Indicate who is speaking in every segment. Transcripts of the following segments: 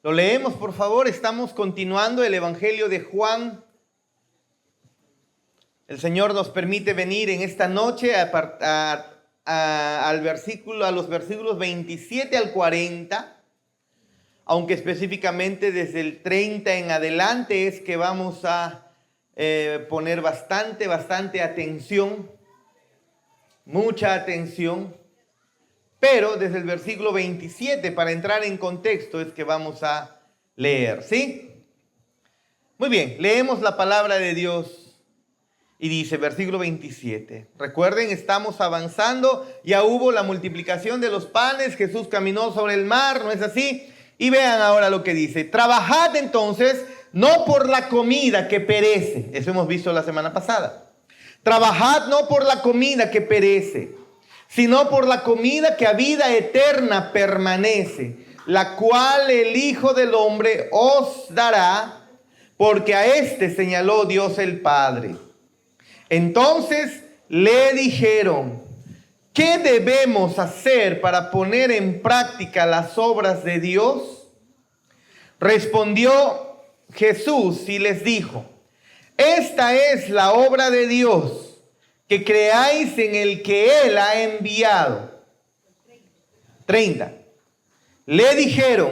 Speaker 1: Lo leemos, por favor. Estamos continuando el Evangelio de Juan. El Señor nos permite venir en esta noche a los versículos 27 al 40, aunque específicamente desde el 30 en adelante es que vamos a poner bastante atención, mucha atención. Pero desde el versículo 27, para entrar en contexto, es que vamos a leer, ¿sí? Muy bien, leemos la palabra de Dios y dice, versículo 27. Recuerden, estamos avanzando, ya hubo la multiplicación de los panes, Jesús caminó sobre el mar, ¿no es así? Y vean ahora lo que dice, trabajad entonces, no por la comida que perece, eso hemos visto la semana pasada. Trabajad no por la comida que perece, sino por la comida que a vida eterna permanece, la cual el Hijo del Hombre os dará, porque a éste señaló Dios el Padre. Entonces le dijeron, ¿qué debemos hacer para poner en práctica las obras de Dios? Respondió Jesús y les dijo, esta es la obra de Dios, que creáis en el que Él ha enviado. 30. Le dijeron,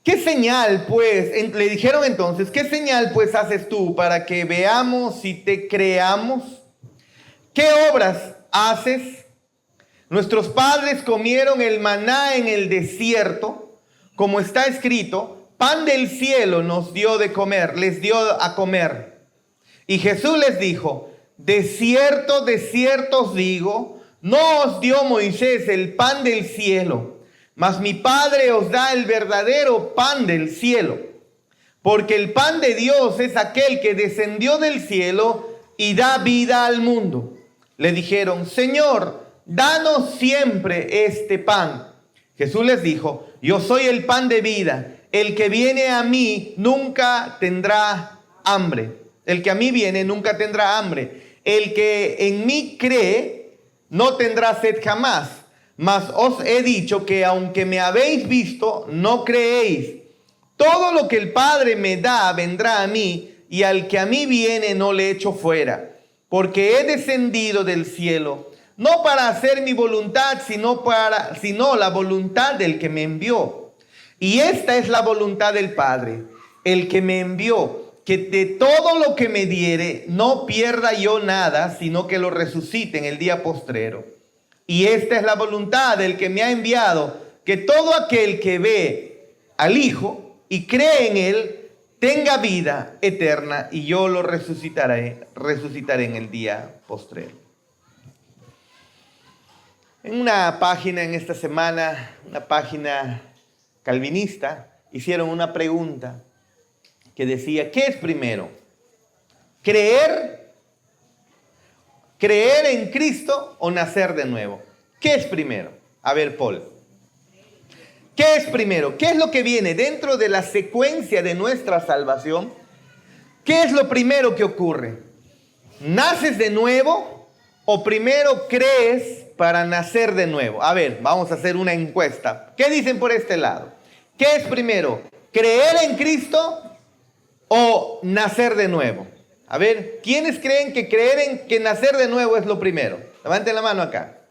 Speaker 1: ¿qué señal pues? Le dijeron entonces, ¿qué señal pues haces tú para que veamos y te creamos? ¿Qué obras haces? Nuestros padres comieron el maná en el desierto, como está escrito, pan del cielo nos dio de comer, les dio a comer. Y Jesús les dijo, de cierto os digo, no os dio Moisés el pan del cielo, mas mi Padre os da el verdadero pan del cielo. Porque el pan de Dios es aquel que descendió del cielo y da vida al mundo. Le dijeron, Señor, danos siempre este pan. Jesús les dijo, yo soy el pan de vida. El que viene a mí nunca tendrá hambre. El que a mí viene nunca tendrá hambre. El que en mí cree no tendrá sed jamás. Mas os he dicho que aunque me habéis visto, no creéis. Todo lo que el Padre me da vendrá a mí, y al que a mí viene no le echo fuera. Porque he descendido del cielo, no para hacer mi voluntad, sino la voluntad del que me envió. Y esta es la voluntad del Padre, el que me envió, que de todo lo que me diere no pierda yo nada, sino que lo resucite en el día postrero. Y esta es la voluntad del que me ha enviado, que todo aquel que ve al Hijo y cree en Él, tenga vida eterna, y yo lo resucitaré en el día postrero. En una página en esta semana, una página calvinista, hicieron una pregunta que decía, ¿qué es primero? ¿Creer en Cristo o nacer de nuevo? ¿Qué es primero? A ver, Paul. ¿Qué es primero? ¿Qué es lo que viene dentro de la secuencia de nuestra salvación? ¿Qué es lo primero que ocurre? ¿Naces de nuevo o primero crees para nacer de nuevo? A ver, vamos a hacer una encuesta. ¿Qué dicen por este lado? ¿Qué es primero? ¿Creer en Cristo o nacer de nuevo? A ver, ¿quiénes creen que nacer de nuevo es lo primero? Levanten la mano acá.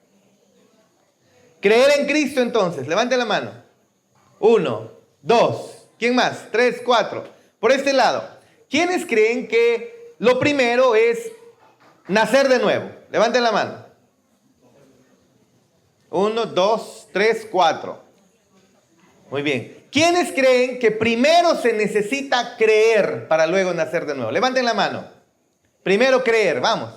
Speaker 1: Creer en Cristo entonces, levanten la mano. 1, 2, ¿quién más? 3, 4. Por este lado, ¿quiénes creen que lo primero es nacer de nuevo? Levanten la mano. 1, 2, 3, 4. Muy bien. ¿Quiénes creen que primero se necesita creer para luego nacer de nuevo? Levanten la mano. Primero creer, vamos.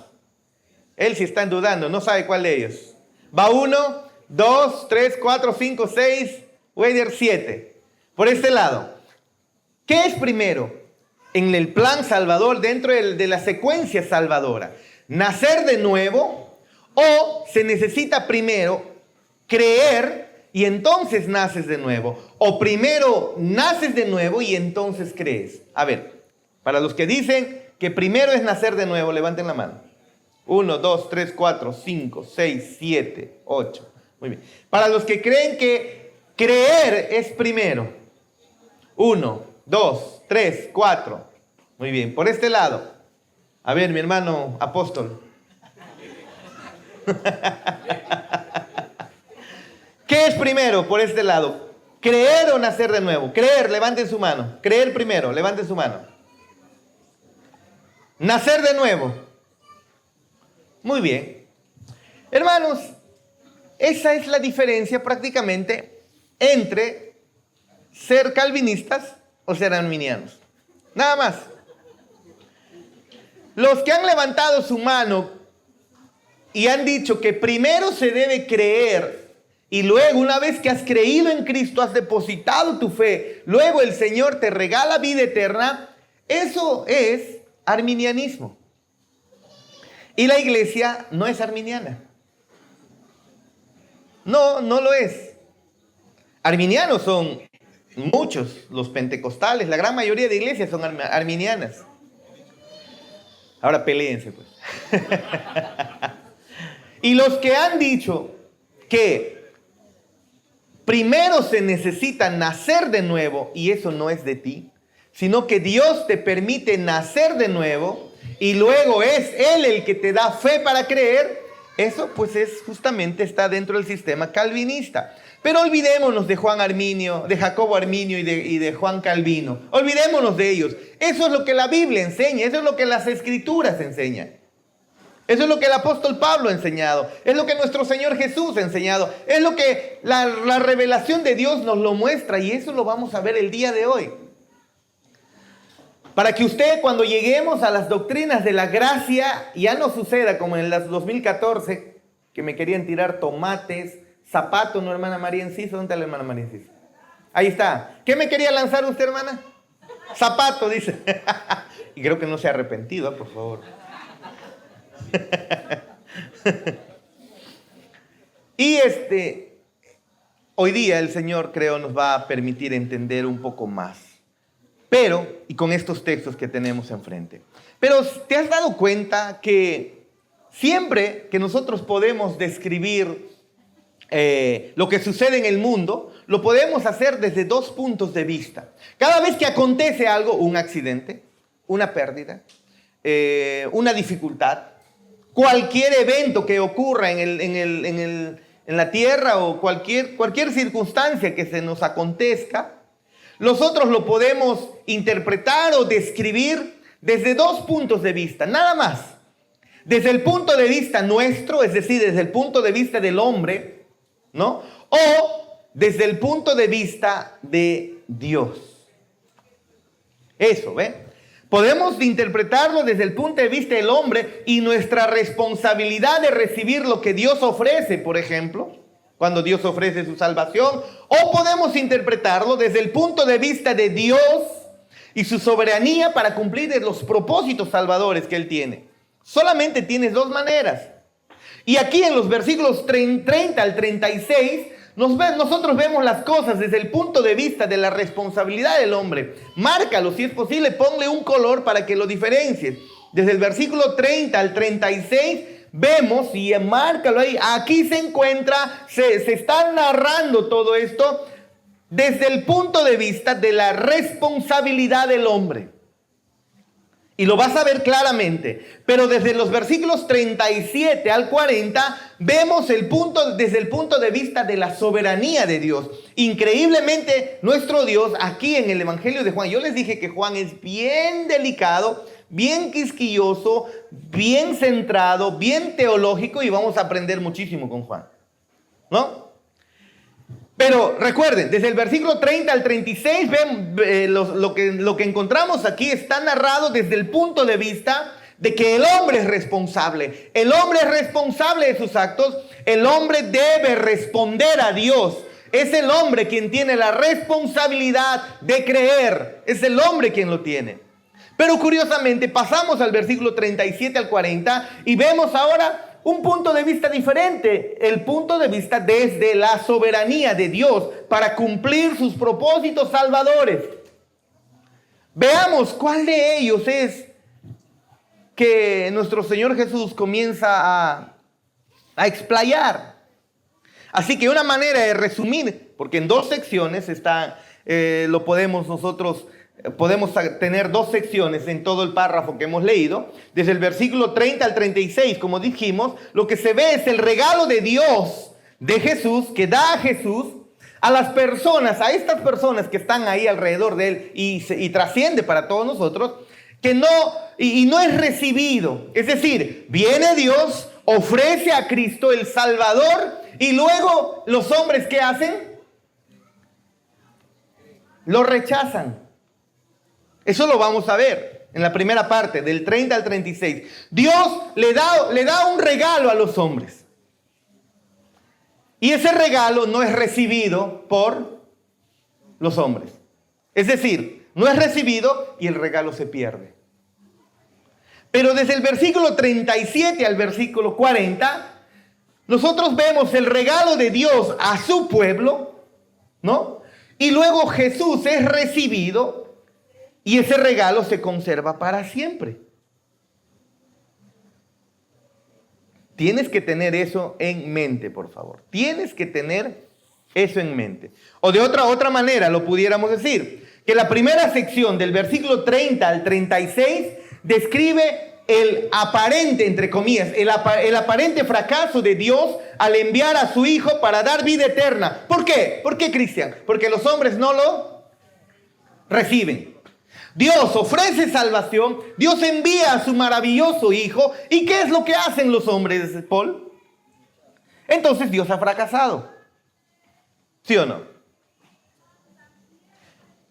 Speaker 1: Él sí está dudando, no sabe cuál de ellos. Va 1, 2, 3, 4, 5, 6, Weider 7. Por este lado, ¿qué es primero en el plan salvador, dentro de la secuencia salvadora? ¿Nacer de nuevo o se necesita primero creer y entonces naces de nuevo? ¿O primero naces de nuevo y entonces crees? A ver, para los que dicen que primero es nacer de nuevo, levanten la mano. 1, 2, 3, 4, 5, 6, 7, 8. Muy bien. Para los que creen que creer es primero, 1, 2, 3, 4. Muy bien, por este lado. A ver, mi hermano apóstol. ¿Qué es primero por este lado? ¿Creer o nacer de nuevo? Creer, levanten su mano. Creer primero, levanten su mano. Nacer de nuevo. Muy bien. Hermanos, esa es la diferencia prácticamente entre ser calvinistas o ser arminianos. Nada más. Los que han levantado su mano y han dicho que primero se debe creer y luego, una vez que has creído en Cristo, has depositado tu fe, luego el Señor te regala vida eterna, eso es arminianismo. Y la iglesia no es arminiana. No, no lo es. Arminianos son muchos, los pentecostales, la gran mayoría de iglesias son arminianas. Ahora peléense pues. Y los que han dicho que primero se necesita nacer de nuevo, y eso no es de ti, sino que Dios te permite nacer de nuevo, y luego es Él el que te da fe para creer, eso pues es justamente está dentro del sistema calvinista. Pero olvidémonos de Juan Arminio, de Jacobo Arminio y de Juan Calvino. Olvidémonos de ellos. Eso es lo que la Biblia enseña, eso es lo que las Escrituras enseñan. Eso es lo que el apóstol Pablo ha enseñado, es lo que nuestro Señor Jesús ha enseñado, es lo que la revelación de Dios nos lo muestra, y eso lo vamos a ver el día de hoy. Para que usted, cuando lleguemos a las doctrinas de la gracia, ya no suceda como en el 2014, que me querían tirar tomates, zapatos, ¿no, hermana María Enciso? ¿Dónde está la hermana María Enciso? Ahí está. ¿Qué me quería lanzar usted, hermana? Zapato, dice. Y creo que no se ha arrepentido, por favor. Y hoy día el Señor, creo, nos va a permitir entender un poco más. Pero, y con estos textos que tenemos enfrente. Pero, ¿te has dado cuenta que siempre que nosotros podemos describir lo que sucede en el mundo, lo podemos hacer desde dos puntos de vista? Cada vez que acontece algo, un accidente, una pérdida, una dificultad, cualquier evento que ocurra en la tierra o cualquier circunstancia que se nos acontezca, nosotros lo podemos interpretar o describir desde dos puntos de vista, nada más. Desde el punto de vista nuestro, es decir, desde el punto de vista del hombre, ¿no? O desde el punto de vista de Dios. Eso, ¿ve? Podemos interpretarlo desde el punto de vista del hombre y nuestra responsabilidad de recibir lo que Dios ofrece, por ejemplo, cuando Dios ofrece su salvación. O podemos interpretarlo desde el punto de vista de Dios y su soberanía para cumplir los propósitos salvadores que Él tiene. Solamente tienes dos maneras. Y aquí en los versículos 30 al 36, nosotros vemos las cosas desde el punto de vista de la responsabilidad del hombre. Márcalo, si es posible, ponle un color para que lo diferencies. Desde el versículo 30 al 36 vemos, y márcalo ahí, aquí se encuentra, se está narrando todo esto desde el punto de vista de la responsabilidad del hombre. Y lo vas a ver claramente. Pero desde los versículos 37 al 40 vemos desde el punto de vista de la soberanía de Dios. Increíblemente, nuestro Dios aquí en el Evangelio de Juan, yo les dije que Juan es bien delicado, bien quisquilloso, bien centrado, bien teológico, y vamos a aprender muchísimo con Juan, ¿no? Pero recuerden, desde el versículo 30 al 36, lo que encontramos aquí está narrado desde el punto de vista de que el hombre es responsable. El hombre es responsable de sus actos. El hombre debe responder a Dios. Es el hombre quien tiene la responsabilidad de creer. Es el hombre quien lo tiene. Pero curiosamente pasamos al versículo 37 al 40 y vemos ahora un punto de vista diferente, el punto de vista desde la soberanía de Dios para cumplir sus propósitos salvadores. Veamos cuál de ellos es que nuestro Señor Jesús comienza a explayar. Así que una manera de resumir, porque en dos secciones está lo podemos nosotros, podemos tener dos secciones en todo el párrafo que hemos leído. Desde el versículo 30 al 36, como dijimos, lo que se ve es el regalo de Dios, de Jesús, que da a Jesús a las personas, a estas personas que están ahí alrededor de él y trasciende para todos nosotros, que no, y no es recibido. Es decir, viene Dios, ofrece a Cristo el Salvador y luego los hombres, ¿qué hacen? Lo rechazan. Eso lo vamos a ver en la primera parte, del 30 al 36. Dios le da un regalo a los hombres. Y ese regalo no es recibido por los hombres. Es decir, no es recibido y el regalo se pierde. Pero desde el versículo 37 al versículo 40, nosotros vemos el regalo de Dios a su pueblo, ¿no? Y luego Jesús es recibido y ese regalo se conserva para siempre. Tienes que tener eso en mente, por favor. Tienes que tener eso en mente. O de otra manera lo pudiéramos decir, que la primera sección del versículo 30 al 36 describe el aparente, entre comillas, el aparente fracaso de Dios al enviar a su Hijo para dar vida eterna. ¿Por qué? ¿Por qué, Cristian? Porque los hombres no lo reciben. Dios ofrece salvación, Dios envía a su maravilloso Hijo. ¿Y qué es lo que hacen los hombres, Paul? Entonces Dios ha fracasado. ¿Sí o no?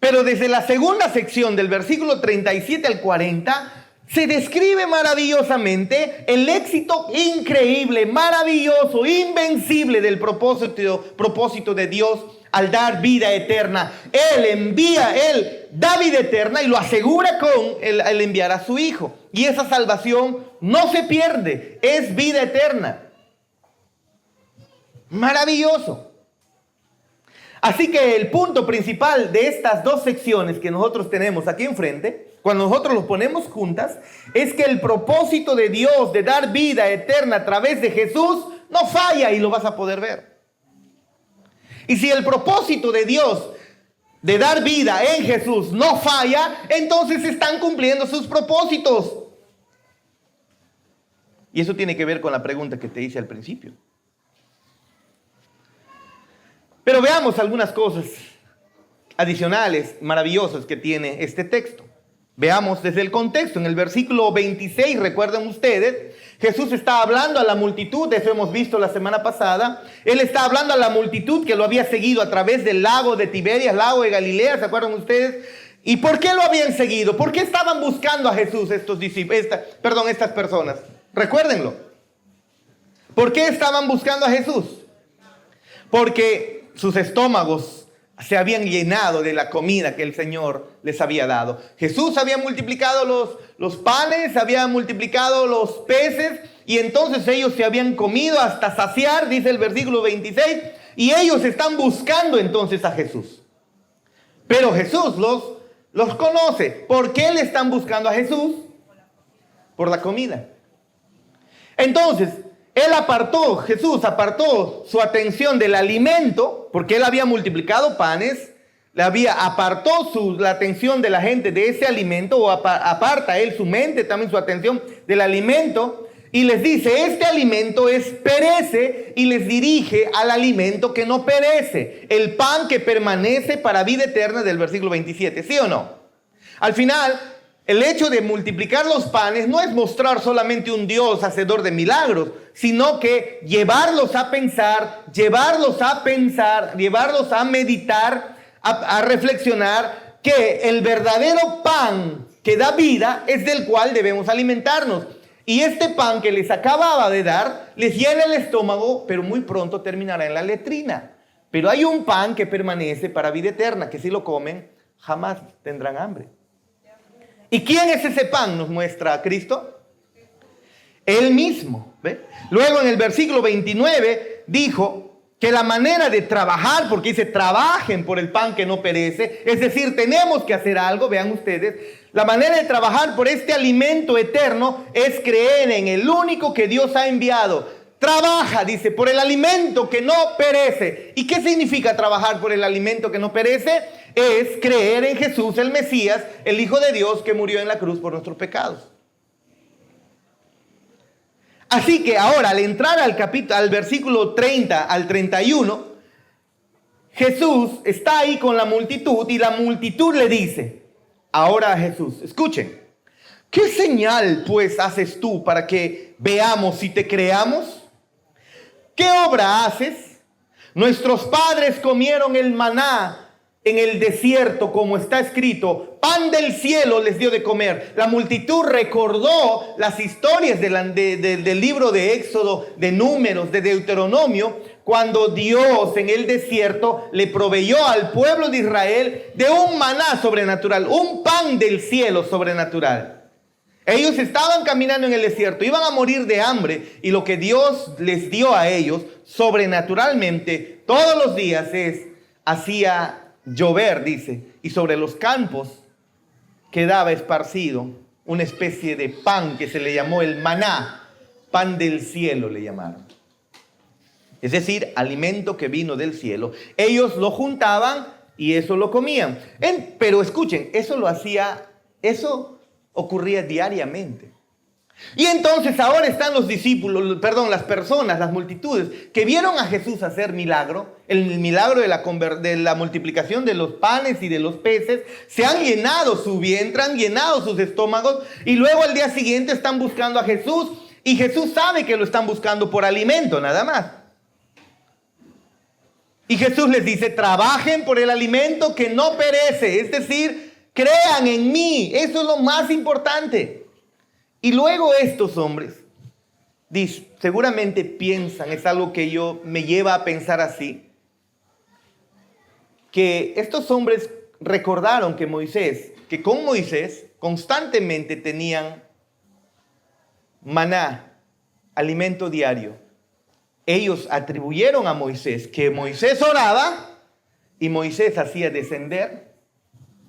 Speaker 1: Pero desde la segunda sección del versículo 37 al 40 se describe maravillosamente el éxito increíble, maravilloso, invencible del propósito de Dios al dar vida eterna. Él da vida eterna y lo asegura con el enviar a su Hijo. Y esa salvación no se pierde, es vida eterna. Maravilloso. Así que el punto principal de estas dos secciones que nosotros tenemos aquí enfrente, cuando nosotros los ponemos juntas, es que el propósito de Dios de dar vida eterna a través de Jesús no falla y lo vas a poder ver. Y si el propósito de Dios de dar vida en Jesús no falla, entonces están cumpliendo sus propósitos. Y eso tiene que ver con la pregunta que te hice al principio. Pero veamos algunas cosas adicionales, maravillosas que tiene este texto. Veamos desde el contexto. En el versículo 26, recuerden ustedes, Jesús está hablando a la multitud, eso hemos visto la semana pasada. Él está hablando a la multitud que lo había seguido a través del lago de Tiberias, lago de Galilea, ¿se acuerdan ustedes? ¿Y por qué lo habían seguido? ¿Por qué estaban buscando a Jesús estas personas? Recuérdenlo. ¿Por qué estaban buscando a Jesús? Porque sus estómagos se habían llenado de la comida que el Señor les había dado. Jesús había multiplicado los panes, había multiplicado los peces, y entonces ellos se habían comido hasta saciar, dice el versículo 26, y ellos están buscando entonces a Jesús. Pero Jesús los conoce. ¿Por qué le están buscando a Jesús? Por la comida. Entonces, Jesús apartó su atención del alimento, porque él había multiplicado panes, apartó la atención de la gente de ese alimento, o aparta él su mente, también su atención del alimento, y les dice, este alimento perece, y les dirige al alimento que no perece, el pan que permanece para vida eterna del versículo 27, ¿sí o no? Al final, el hecho de multiplicar los panes no es mostrar solamente un Dios hacedor de milagros, sino que llevarlos a pensar, llevarlos a meditar, a reflexionar que el verdadero pan que da vida es del cual debemos alimentarnos. Y este pan que les acababa de dar les llena el estómago, pero muy pronto terminará en la letrina. Pero hay un pan que permanece para vida eterna, que si lo comen jamás tendrán hambre. ¿Y quién es ese pan? Nos muestra Cristo. Él mismo. ¿Ve? Luego en el versículo 29 dijo que la manera de trabajar, porque dice trabajen por el pan que no perece, es decir, tenemos que hacer algo, vean ustedes, la manera de trabajar por este alimento eterno es creer en el único que Dios ha enviado, Trabaja, dice, por el alimento que no perece. ¿Y qué significa trabajar por el alimento que no perece? Es creer en Jesús, el Mesías, el Hijo de Dios que murió en la cruz por nuestros pecados. Así que ahora, al entrar al versículo 30 al 31, Jesús está ahí con la multitud y la multitud le dice, ahora a Jesús, escuchen, ¿qué señal pues haces tú para que veamos si te creamos? ¿Qué obra haces? Nuestros padres comieron el maná en el desierto, como está escrito, pan del cielo les dio de comer. La multitud recordó las historias del libro de Éxodo, de Números, de Deuteronomio, cuando Dios en el desierto le proveyó al pueblo de Israel de un maná sobrenatural, un pan del cielo sobrenatural. Ellos estaban caminando en el desierto, iban a morir de hambre, y lo que Dios les dio a ellos sobrenaturalmente todos los días hacía llover, dice, y sobre los campos quedaba esparcido una especie de pan que se le llamó el maná, pan del cielo le llamaron. Es decir, alimento que vino del cielo. Ellos lo juntaban y eso lo comían. Pero escuchen, eso ocurría diariamente. Y entonces ahora están los discípulos, las personas, las multitudes que vieron a Jesús hacer milagro, el milagro de la multiplicación de los panes y de los peces, se han llenado su vientre, han llenado sus estómagos, y luego al día siguiente están buscando a Jesús, y Jesús sabe que lo están buscando por alimento, nada más. Y Jesús les dice, trabajen por el alimento que no perece, es decir, crean en mí, eso es lo más importante. Y luego estos hombres, seguramente piensan, es algo que me lleva a pensar así, que estos hombres recordaron que con Moisés constantemente tenían maná, alimento diario. Ellos atribuyeron a Moisés que Moisés oraba y Moisés hacía descender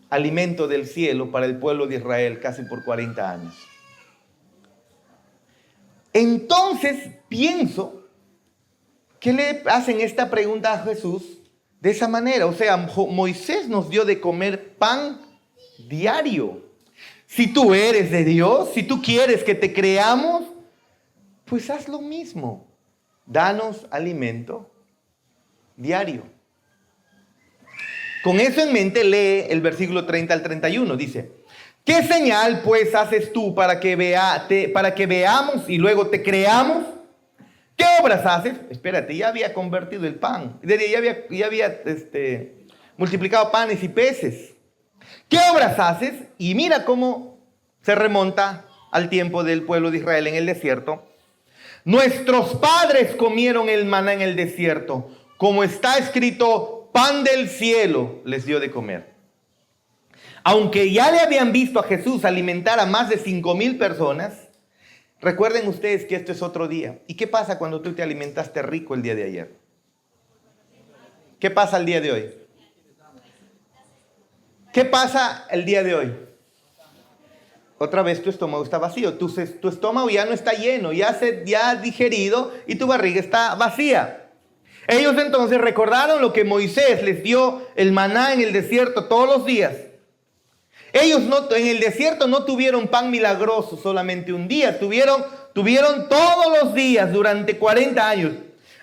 Speaker 1: alimento del cielo para el pueblo de Israel casi por 40 años. Entonces pienso que le hacen esta pregunta a Jesús de esa manera. O sea, Moisés nos dio de comer pan diario. Si tú eres de Dios, si tú quieres que te creamos, pues haz lo mismo. Danos alimento diario. Con eso en mente, lee el versículo 30 al 31. Dice, ¿qué señal pues haces tú para que veamos y luego te creamos? ¿Qué obras haces? Espérate, ya había convertido el pan. Ya había multiplicado panes y peces. ¿Qué obras haces? Y mira cómo se remonta al tiempo del pueblo de Israel en el desierto. Nuestros padres comieron el maná en el desierto. Como está escrito, pan del cielo les dio de comer. Aunque ya le habían visto a Jesús alimentar a más de 5,000 personas, recuerden ustedes que esto es otro día. ¿Y qué pasa cuando tú te alimentaste rico el día de ayer? ¿Qué pasa el día de hoy? ¿Qué pasa el día de hoy? Otra vez tu estómago está vacío. Tu estómago ya no está lleno, ya ha digerido y tu barriga está vacía. Ellos entonces recordaron lo que Moisés les dio el maná en el desierto todos los días. Ellos en el desierto no tuvieron pan milagroso solamente un día, tuvieron todos los días durante 40 años.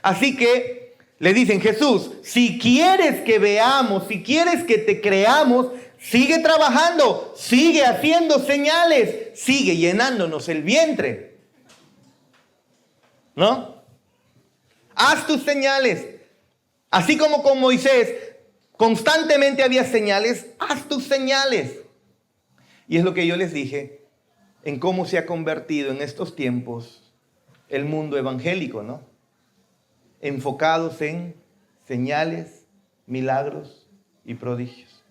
Speaker 1: Así que le dicen, Jesús, si quieres que veamos, si quieres que te creamos, sigue trabajando, sigue haciendo señales, sigue llenándonos el vientre. ¿No? Haz tus señales. Así como con Moisés constantemente había señales, haz tus señales. Y es lo que yo les dije en cómo se ha convertido en estos tiempos el mundo evangélico, ¿no? Enfocados en señales, milagros y prodigios.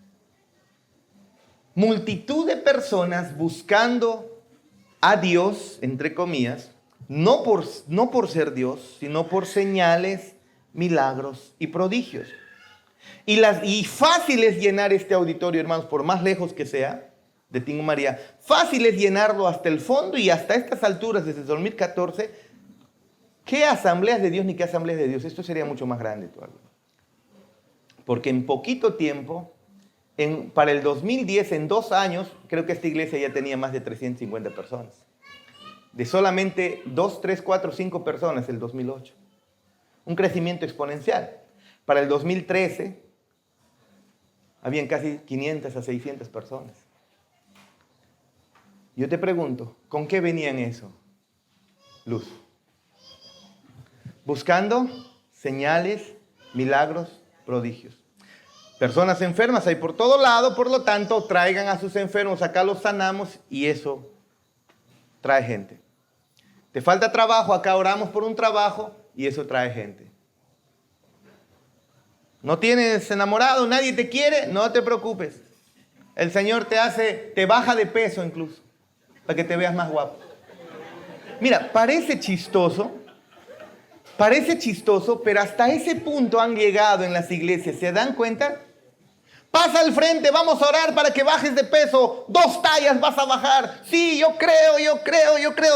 Speaker 1: Multitud de personas buscando a Dios, entre comillas, no por ser Dios, sino por señales, milagros y prodigios. Y fácil es llenar este auditorio, hermanos, por más lejos que sea, de Tingo María, fácil es llenarlo hasta el fondo y hasta estas alturas, desde 2014, ¿Qué asambleas de Dios ni qué asambleas de Dios? Esto sería mucho más grande todavía. Porque en poquito tiempo, para el 2010, en 2 años, creo que esta iglesia ya tenía más de 350 personas. De solamente 2, 3, 4, 5 personas el 2008. Un crecimiento exponencial. Para el 2013, habían casi 500 a 600 personas. Yo te pregunto, ¿con qué venían eso? Luz. Buscando señales, milagros, prodigios. Personas enfermas hay por todo lado, por lo tanto, traigan a sus enfermos, acá los sanamos y eso trae gente. Te falta trabajo, acá oramos por un trabajo y eso trae gente. ¿No tienes enamorado? ¿Nadie te quiere? No te preocupes. El Señor te baja de peso incluso, para que te veas más guapo. Mira, parece chistoso, pero hasta ese punto han llegado en las iglesias. ¿Se dan cuenta? Pasa al frente, vamos a orar para que bajes de peso. 2 tallas vas a bajar. Sí, yo creo.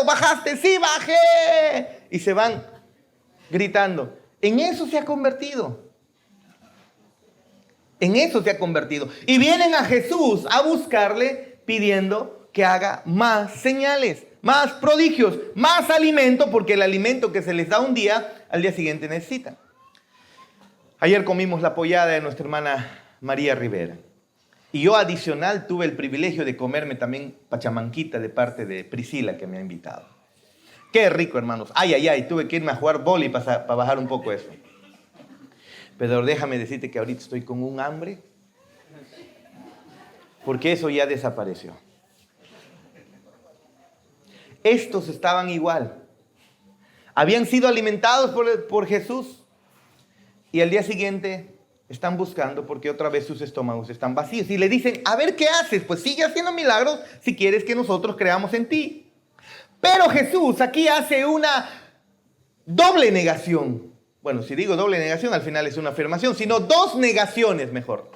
Speaker 1: ¿Bajaste? Sí, bajé. Y se van gritando. En eso se ha convertido. Y vienen a Jesús a buscarle pidiendo que haga más señales, más prodigios, más alimento, porque el alimento que se les da un día, al día siguiente necesitan. Ayer comimos la pollada de nuestra hermana María Rivera. Y yo adicional tuve el privilegio de comerme también pachamanquita de parte de Priscila, que me ha invitado. Qué rico, hermanos. Ay, tuve que irme a jugar vóley para bajar un poco eso. Pero déjame decirte que ahorita estoy con un hambre, porque eso ya desapareció. Estos estaban igual. Habían sido alimentados por Jesús y al día siguiente están buscando porque otra vez sus estómagos están vacíos. Y le dicen, a ver, ¿qué haces? Pues sigue haciendo milagros si quieres que nosotros creamos en ti. Pero Jesús aquí hace una doble negación. Bueno, si digo doble negación, al final es una afirmación, sino 2 negaciones mejor.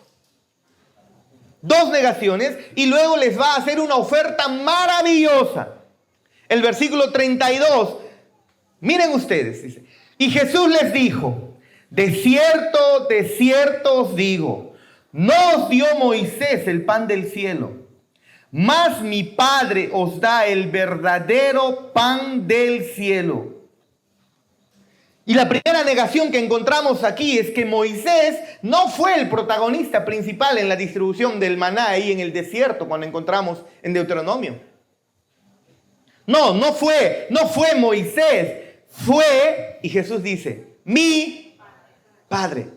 Speaker 1: 2 negaciones y luego les va a hacer una oferta maravillosa. El versículo 32, miren ustedes, dice, y Jesús les dijo, de cierto os digo, no os dio Moisés el pan del cielo, mas mi Padre os da el verdadero pan del cielo. Y la primera negación que encontramos aquí es que Moisés no fue el protagonista principal en la distribución del maná ahí en el desierto, cuando encontramos en Deuteronomio. No fue Moisés, fue, y Jesús dice, mi Padre.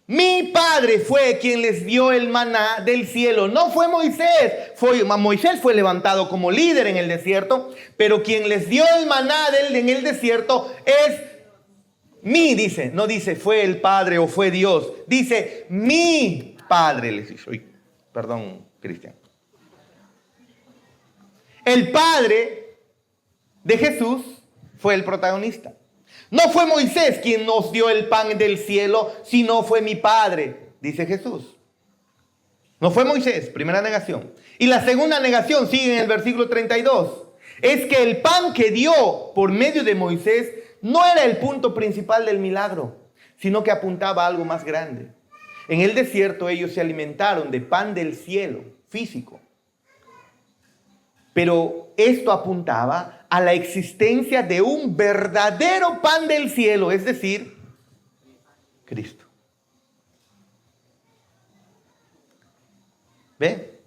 Speaker 1: Mi Padre fue quien les dio el maná del cielo. No fue Moisés. Moisés fue levantado como líder en el desierto, pero quien les dio el maná en el desierto es mi, dice. No dice fue el Padre o fue Dios. Dice mi Padre. Les dice, perdón, Cristian. El Padre de Jesús fue el protagonista. No fue Moisés quien nos dio el pan del cielo, sino fue mi Padre, dice Jesús. No fue Moisés, primera negación. Y la segunda negación sigue en el versículo 32. Es que el pan que dio por medio de Moisés no era el punto principal del milagro, sino que apuntaba a algo más grande. En el desierto ellos se alimentaron de pan del cielo, físico. Pero esto apuntaba a la existencia de un verdadero pan del cielo, es decir, Cristo. ¿Ve?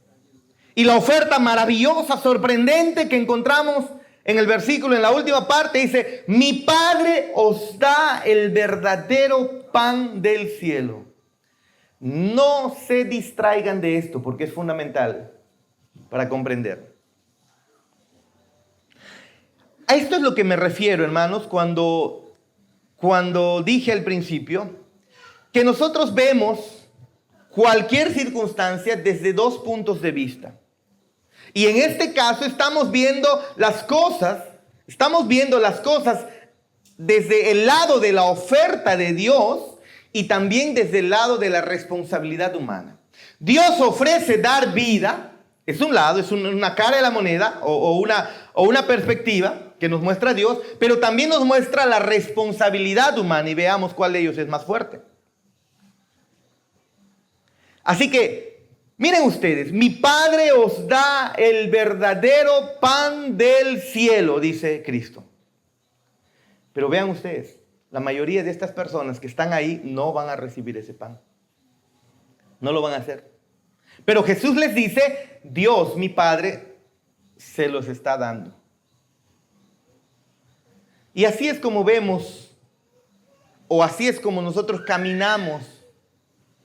Speaker 1: Y la oferta maravillosa, sorprendente que encontramos en el versículo, en la última parte, dice, mi Padre os da el verdadero pan del cielo. No se distraigan de esto porque es fundamental para comprender. A esto es lo que me refiero, hermanos, cuando dije al principio que nosotros vemos cualquier circunstancia desde 2 puntos de vista. Y en este caso estamos viendo las cosas desde el lado de la oferta de Dios y también desde el lado de la responsabilidad humana. Dios ofrece dar vida, es un lado, es una cara de la moneda o una perspectiva. que nos muestra Dios, pero también nos muestra la responsabilidad humana y veamos cuál de ellos es más fuerte. Así que, miren ustedes, mi Padre os da el verdadero pan del cielo, dice Cristo. Pero vean ustedes, la mayoría de estas personas que están ahí no van a recibir ese pan. No lo van a hacer. Pero Jesús les dice, Dios, mi Padre, se los está dando. Y así es como vemos, o así es como nosotros caminamos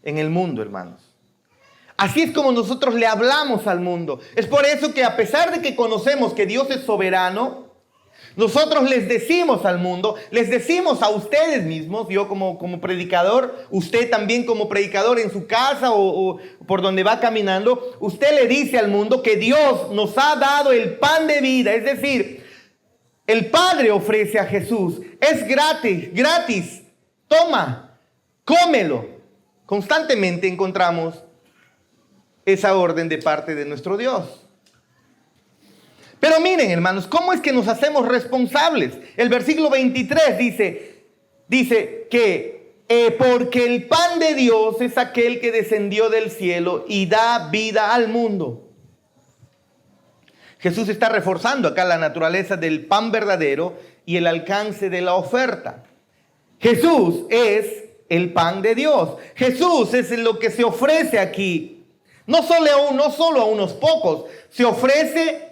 Speaker 1: en el mundo, hermanos. Así es como nosotros le hablamos al mundo. Es por eso que a pesar de que conocemos que Dios es soberano, nosotros les decimos al mundo, les decimos a ustedes mismos, yo como predicador, usted también como predicador en su casa o por donde va caminando, usted le dice al mundo que Dios nos ha dado el pan de vida. Es decir, el Padre ofrece a Jesús, es gratis, toma, cómelo. Constantemente encontramos esa orden de parte de nuestro Dios. Pero miren, hermanos, ¿cómo es que nos hacemos responsables? El versículo 23 dice que porque el pan de Dios es aquel que descendió del cielo y da vida al mundo. Jesús está reforzando acá la naturaleza del pan verdadero y el alcance de la oferta. Jesús es el pan de Dios. Jesús es lo que se ofrece aquí. No solo a unos pocos, se ofrece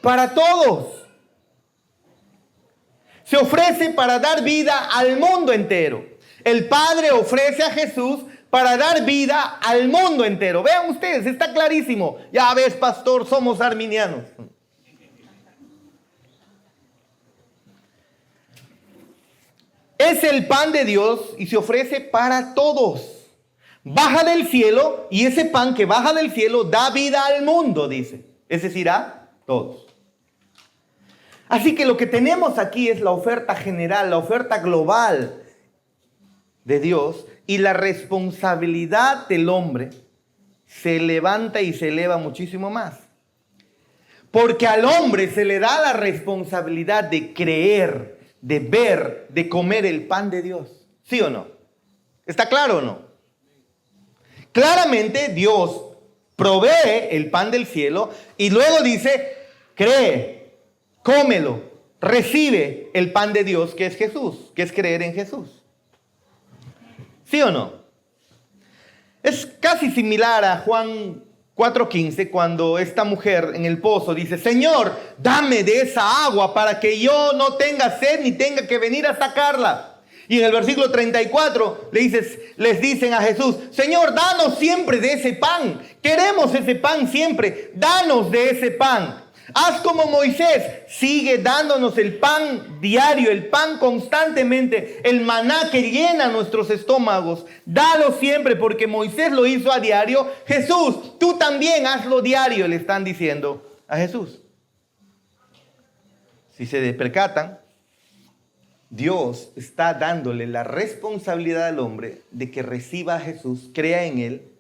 Speaker 1: para todos. Se ofrece para dar vida al mundo entero. El Padre ofrece a Jesús para dar vida al mundo entero. Vean ustedes, está clarísimo. Ya ves, pastor, somos arminianos. Es el pan de Dios y se ofrece para todos. Baja del cielo y ese pan que baja del cielo da vida al mundo, dice. Es decir, a todos. Así que lo que tenemos aquí es la oferta general, la oferta global de Dios, y la responsabilidad del hombre se levanta y se eleva muchísimo más. Porque al hombre se le da la responsabilidad de creer, de ver, de comer el pan de Dios. ¿Sí o no? ¿Está claro o no? Claramente Dios provee el pan del cielo y luego dice, cree, cómelo, recibe el pan de Dios que es Jesús, que es creer en Jesús. ¿Sí o no? Es casi similar a Juan 4:15 cuando esta mujer en el pozo dice, Señor, dame de esa agua para que yo no tenga sed ni tenga que venir a sacarla. Y en el versículo 34 les dicen a Jesús, Señor, danos siempre de ese pan. Queremos ese pan siempre. Danos de ese pan. Haz como Moisés, sigue dándonos el pan diario, el pan constantemente, el maná que llena nuestros estómagos. Dalo siempre porque Moisés lo hizo a diario. Jesús, tú también hazlo diario, le están diciendo a Jesús. Si se percatan, Dios está dándole la responsabilidad al hombre de que reciba a Jesús, crea en Él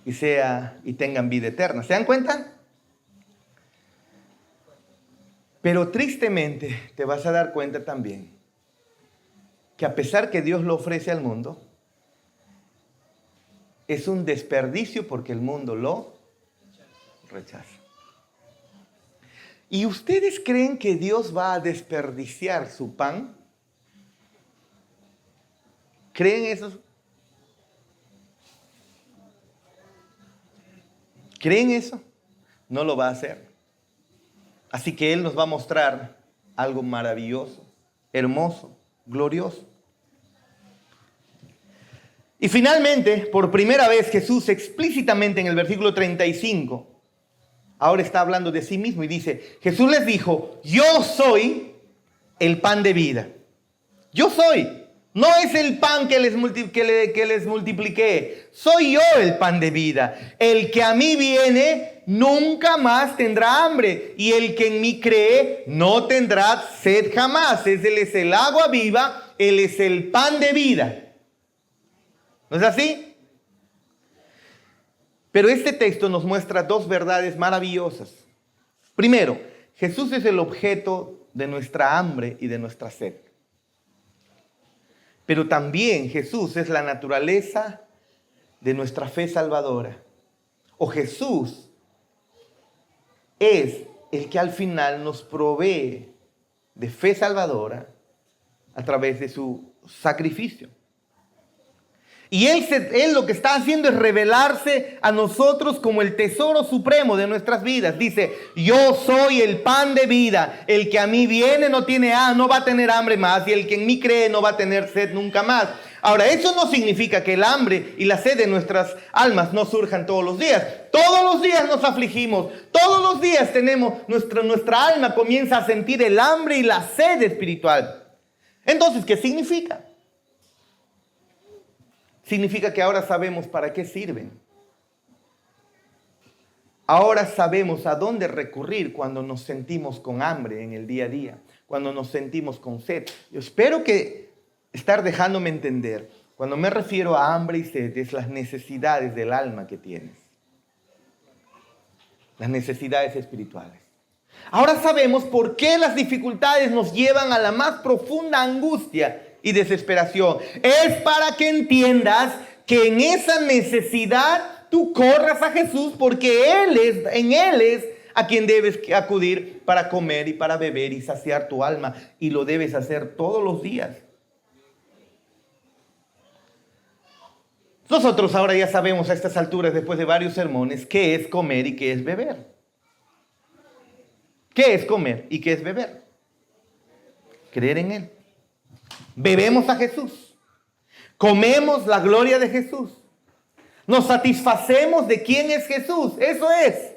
Speaker 1: y tengan vida eterna. ¿Se dan cuenta? Pero tristemente te vas a dar cuenta también que a pesar que Dios lo ofrece al mundo, es un desperdicio porque el mundo lo rechaza. ¿Y ustedes creen que Dios va a desperdiciar su pan? ¿Creen eso? ¿Creen eso? No lo va a hacer. Así que Él nos va a mostrar algo maravilloso, hermoso, glorioso. Y finalmente, por primera vez, Jesús explícitamente en el versículo 35, ahora está hablando de sí mismo y dice, Jesús les dijo, yo soy el pan de vida. Yo soy. No es el pan que les multipliqué. Soy yo el pan de vida. El que a mí viene nunca más tendrá hambre. Y el que en mí cree no tendrá sed jamás. Él es el agua viva. Él es el pan de vida. ¿No es así? Pero este texto nos muestra dos verdades maravillosas. Primero, Jesús es el objeto de nuestra hambre y de nuestra sed. Pero también Jesús es la naturaleza de nuestra fe salvadora. O Jesús es el que al final nos provee de fe salvadora a través de su sacrificio. Y él lo que está haciendo es revelarse a nosotros como el tesoro supremo de nuestras vidas. Dice, yo soy el pan de vida. El que a mí viene no va a tener hambre más. Y el que en mí cree no va a tener sed nunca más. Ahora, eso no significa que el hambre y la sed de nuestras almas no surjan todos los días. Todos los días nos afligimos. Todos los días nuestra alma comienza a sentir el hambre y la sed espiritual. Entonces, ¿qué significa? Significa que ahora sabemos para qué sirven. Ahora sabemos a dónde recurrir cuando nos sentimos con hambre en el día a día, cuando nos sentimos con sed. Yo espero que estar dejándome entender. Cuando me refiero a hambre y sed, es las necesidades del alma que tienes. Las necesidades espirituales. Ahora sabemos por qué las dificultades nos llevan a la más profunda angustia y desesperación. Es para que entiendas que en esa necesidad tú corras a Jesús, porque en Él es a quien debes acudir para comer y para beber y saciar tu alma, y lo debes hacer todos los días. Nosotros ahora ya sabemos a estas alturas, después de varios sermones, qué es comer y qué es beber. ¿Qué es comer y qué es beber? Creer en Él. Bebemos a Jesús, comemos la gloria de Jesús, nos satisfacemos de quién es Jesús, eso es.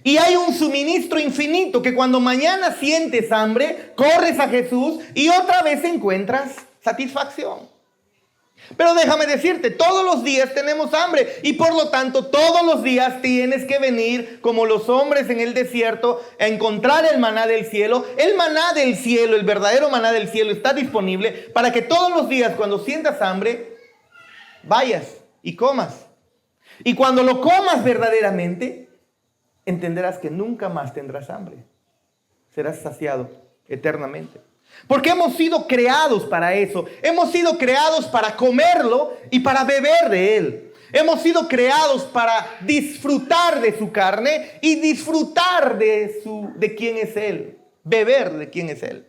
Speaker 1: Y hay un suministro infinito que cuando mañana sientes hambre, corres a Jesús y otra vez encuentras satisfacción. Pero déjame decirte, todos los días tenemos hambre y por lo tanto todos los días tienes que venir como los hombres en el desierto a encontrar el maná del cielo. El maná del cielo, el verdadero maná del cielo está disponible para que todos los días cuando sientas hambre, vayas y comas. Y cuando lo comas verdaderamente, entenderás que nunca más tendrás hambre. Serás saciado eternamente. Porque hemos sido creados para eso. Hemos sido creados para comerlo y para beber de él. Hemos sido creados para disfrutar de su carne y disfrutar de quién es él. Beber de quién es él.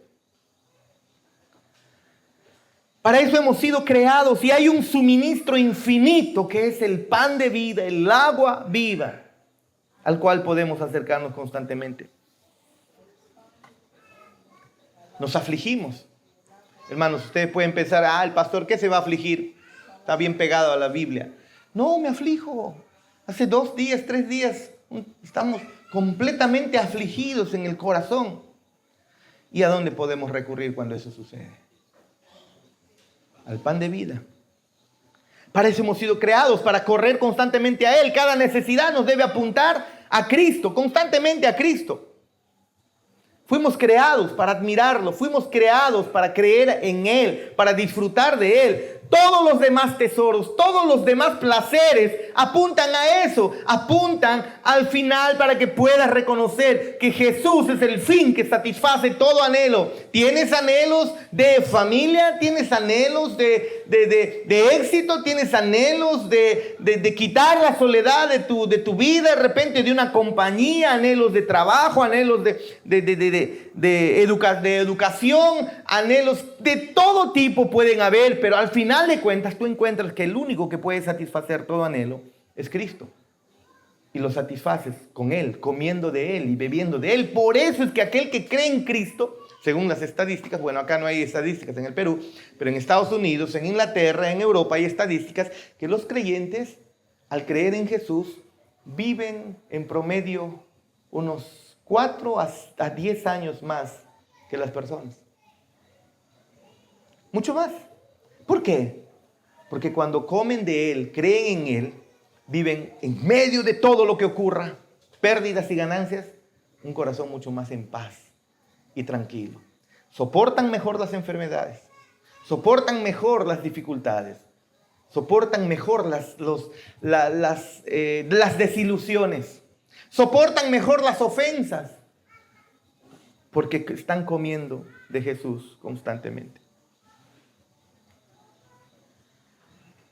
Speaker 1: Para eso hemos sido creados y hay un suministro infinito que es el pan de vida, el agua viva, al cual podemos acercarnos constantemente. Nos afligimos. Hermanos, ustedes pueden pensar, el pastor, ¿qué se va a afligir? Está bien pegado a la Biblia. No, me aflijo. Hace 2 días, 3 días, estamos completamente afligidos en el corazón. ¿Y a dónde podemos recurrir cuando eso sucede? Al pan de vida. Para eso hemos sido creados, para correr constantemente a Él. Cada necesidad nos debe apuntar a Cristo, constantemente a Cristo. Fuimos creados para admirarlo, fuimos creados para creer en Él, para disfrutar de Él. Todos los demás tesoros, todos los demás placeres apuntan a eso, apuntan al final para que puedas reconocer que Jesús es el fin que satisface todo anhelo. ¿Tienes anhelos de familia? ¿Tienes anhelos de éxito? ¿Tienes anhelos de quitar la soledad de tu vida, de repente de una compañía? ¿Anhelos de trabajo? ¿Anhelos de educación? ¿Anhelos de todo tipo pueden haber? Pero al final de cuentas tú encuentras que el único que puede satisfacer todo anhelo es Cristo. Y lo satisfaces con Él, comiendo de Él y bebiendo de Él. Por eso es que aquel que cree en Cristo, según las estadísticas, bueno, acá no hay estadísticas en el Perú, pero en Estados Unidos, en Inglaterra, en Europa hay estadísticas que los creyentes, al creer en Jesús, viven en promedio unos 4 a 10 años más que las personas. Mucho más. ¿Por qué? Porque cuando comen de Él, creen en Él, viven en medio de todo lo que ocurra, pérdidas y ganancias, un corazón mucho más en paz y tranquilo. Soportan mejor las enfermedades, soportan mejor las dificultades, soportan mejor las desilusiones. Soportan mejor las ofensas porque están comiendo de Jesús constantemente.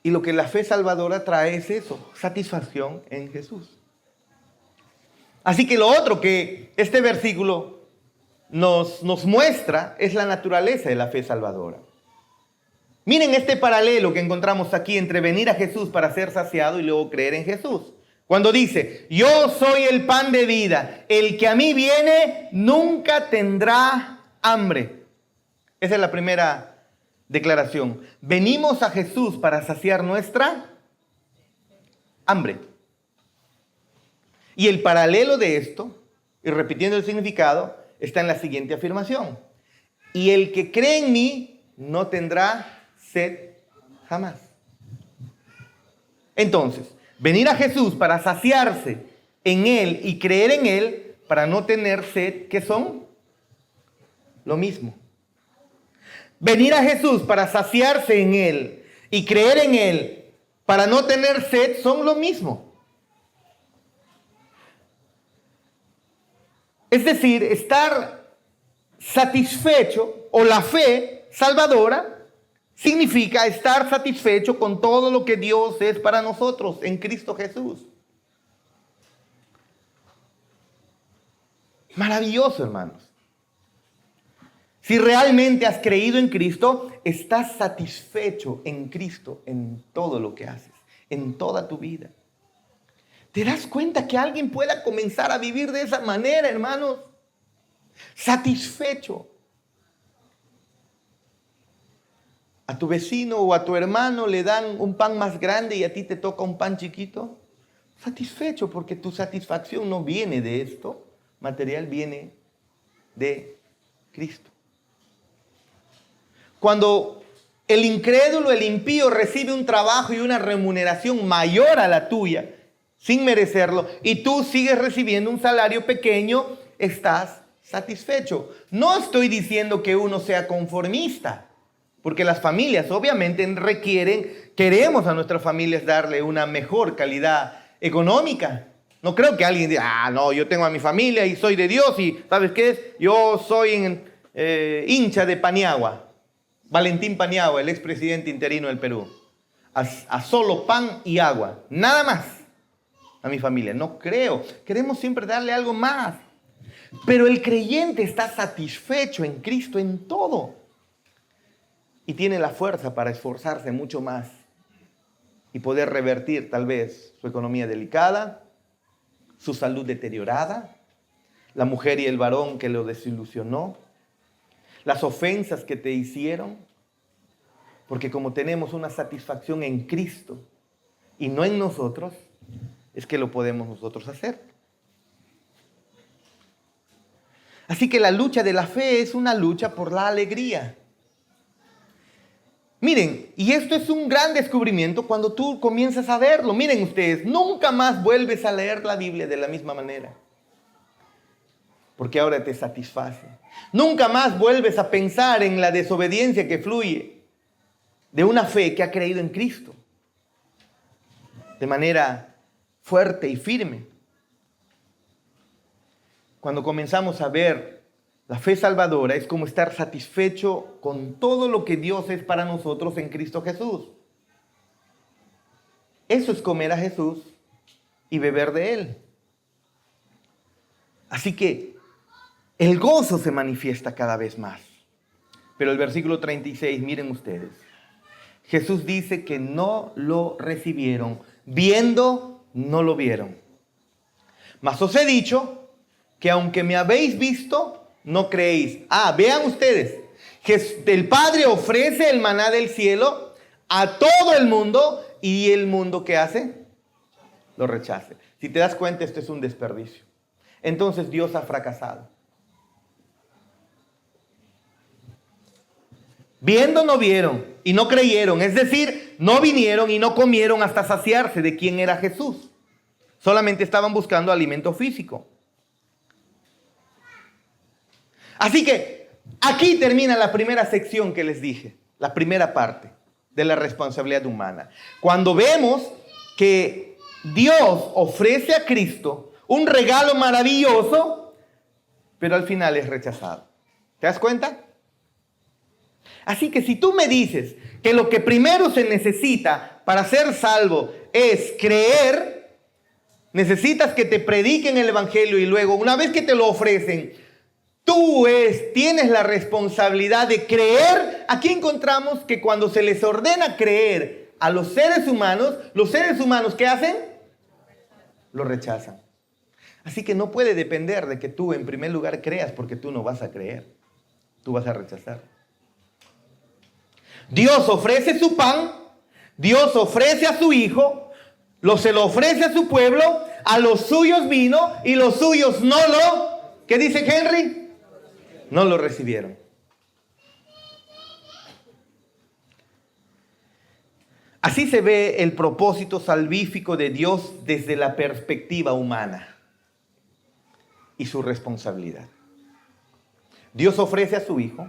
Speaker 1: Y lo que la fe salvadora trae es eso, satisfacción en Jesús. Así que lo otro que este versículo nos muestra es la naturaleza de la fe salvadora. Miren este paralelo que encontramos aquí entre venir a Jesús para ser saciado y luego creer en Jesús. Cuando dice, yo soy el pan de vida, el que a mí viene nunca tendrá hambre. Esa es la primera declaración. Venimos a Jesús para saciar nuestra hambre. Y el paralelo de esto, y repitiendo el significado, está en la siguiente afirmación. Y el que cree en mí no tendrá sed jamás. Entonces, venir a Jesús para saciarse en Él y creer en Él para no tener sed, ¿qué son? Lo mismo. Venir a Jesús para saciarse en Él y creer en Él para no tener sed son lo mismo. Es decir, estar satisfecho o la fe salvadora significa estar satisfecho con todo lo que Dios es para nosotros en Cristo Jesús. Maravilloso, hermanos. Si realmente has creído en Cristo, estás satisfecho en Cristo en todo lo que haces, en toda tu vida. ¿Te das cuenta que alguien pueda comenzar a vivir de esa manera, hermanos? Satisfecho. A tu vecino o a tu hermano le dan un pan más grande y a ti te toca un pan chiquito. Satisfecho porque tu satisfacción no viene de esto material, viene de Cristo. Cuando el incrédulo, el impío recibe un trabajo y una remuneración mayor a la tuya, sin merecerlo, y tú sigues recibiendo un salario pequeño, estás satisfecho. No estoy diciendo que uno sea conformista, porque las familias obviamente queremos a nuestras familias darle una mejor calidad económica. No creo que alguien diga, no, yo tengo a mi familia y soy de Dios y ¿sabes qué es? Yo soy hincha de Paniagua, Valentín Paniagua, el expresidente interino del Perú. A solo pan y agua, nada más. A mi familia, no creo. Queremos siempre darle algo más. Pero el creyente está satisfecho en Cristo en todo. Y tiene la fuerza para esforzarse mucho más. Y poder revertir tal vez su economía delicada, su salud deteriorada, la mujer y el varón que lo desilusionó, las ofensas que te hicieron. Porque como tenemos una satisfacción en Cristo y no en nosotros, es que lo podemos nosotros hacer. Así que la lucha de la fe es una lucha por la alegría. Miren, y esto es un gran descubrimiento cuando tú comienzas a verlo. Miren ustedes, nunca más vuelves a leer la Biblia de la misma manera. Porque ahora te satisface. Nunca más vuelves a pensar en la desobediencia que fluye de una fe que ha creído en Cristo. De manera fuerte y firme. Cuando comenzamos a ver la fe salvadora, es como estar satisfecho con todo lo que Dios es para nosotros en Cristo Jesús. Eso es comer a Jesús y beber de Él. Así que el gozo se manifiesta cada vez más. Pero el versículo 36, miren ustedes. Jesús dice que no lo recibieron, viendo no lo vieron. Mas os he dicho que aunque me habéis visto, no creéis. Vean ustedes, que el Padre ofrece el maná del cielo a todo el mundo y el mundo ¿qué hace? Lo rechaza. Si te das cuenta, esto es un desperdicio. Entonces Dios ha fracasado. Viendo no vieron y no creyeron, es decir, no vinieron y no comieron hasta saciarse de quién era Jesús. Solamente estaban buscando alimento físico. Así que aquí termina la primera sección que les dije, la primera parte de la responsabilidad humana. Cuando vemos que Dios ofrece a Cristo un regalo maravilloso, pero al final es rechazado. ¿Te das cuenta? Así que si tú me dices que lo que primero se necesita para ser salvo es creer, necesitas que te prediquen el evangelio y luego, una vez que te lo ofrecen, tienes la responsabilidad de creer. Aquí encontramos que cuando se les ordena creer a los seres humanos ¿qué hacen? Lo rechazan. Así que no puede depender de que tú en primer lugar creas, porque tú no vas a creer, tú vas a rechazar. Dios ofrece su pan, Dios ofrece a su Hijo, se lo ofrece a su pueblo, a los suyos vino y los suyos ¿qué dice Henry? No lo recibieron. Así se ve el propósito salvífico de Dios desde la perspectiva humana y su responsabilidad. Dios ofrece a su Hijo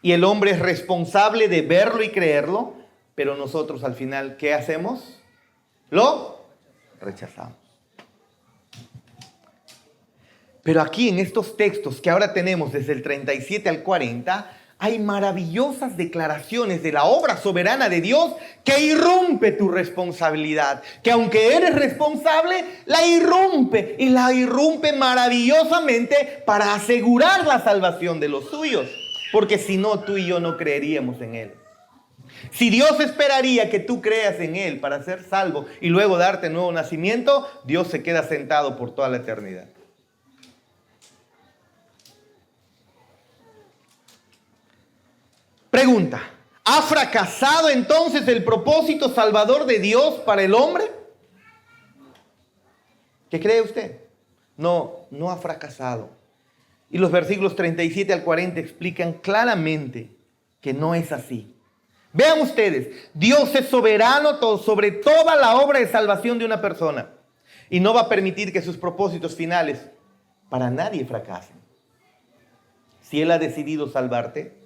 Speaker 1: y el hombre es responsable de verlo y creerlo, pero nosotros al final, ¿qué hacemos? Lo rechazamos. Pero aquí en estos textos que ahora tenemos desde el 37 al 40, hay maravillosas declaraciones de la obra soberana de Dios que irrumpe tu responsabilidad. Que aunque eres responsable, la irrumpe y la irrumpe maravillosamente para asegurar la salvación de los suyos. Porque si no, tú y yo no creeríamos en Él. Si Dios esperaría que tú creas en Él para ser salvo y luego darte nuevo nacimiento, Dios se queda sentado por toda la eternidad. Pregunta: ¿ha fracasado entonces el propósito salvador de Dios para el hombre? ¿Qué cree usted? No ha fracasado. Y los versículos 37 al 40 explican claramente que no es así. Vean ustedes, Dios es soberano sobre toda la obra de salvación de una persona y no va a permitir que sus propósitos finales para nadie fracasen. Si Él ha decidido salvarte,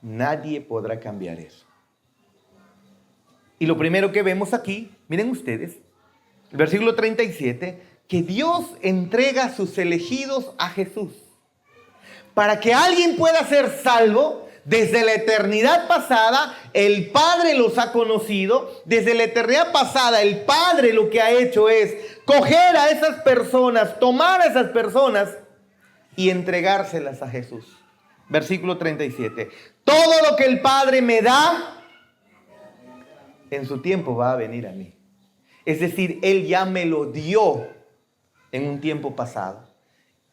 Speaker 1: nadie podrá cambiar eso. Y lo primero que vemos aquí, miren ustedes, el versículo 37, que Dios entrega a sus elegidos a Jesús. Para que alguien pueda ser salvo, desde la eternidad pasada, el Padre los ha conocido. Desde la eternidad pasada, el Padre lo que ha hecho es coger a esas personas, tomar a esas personas y entregárselas a Jesús. Versículo 37. Todo lo que el Padre me da, en su tiempo va a venir a mí. Es decir, Él ya me lo dio en un tiempo pasado.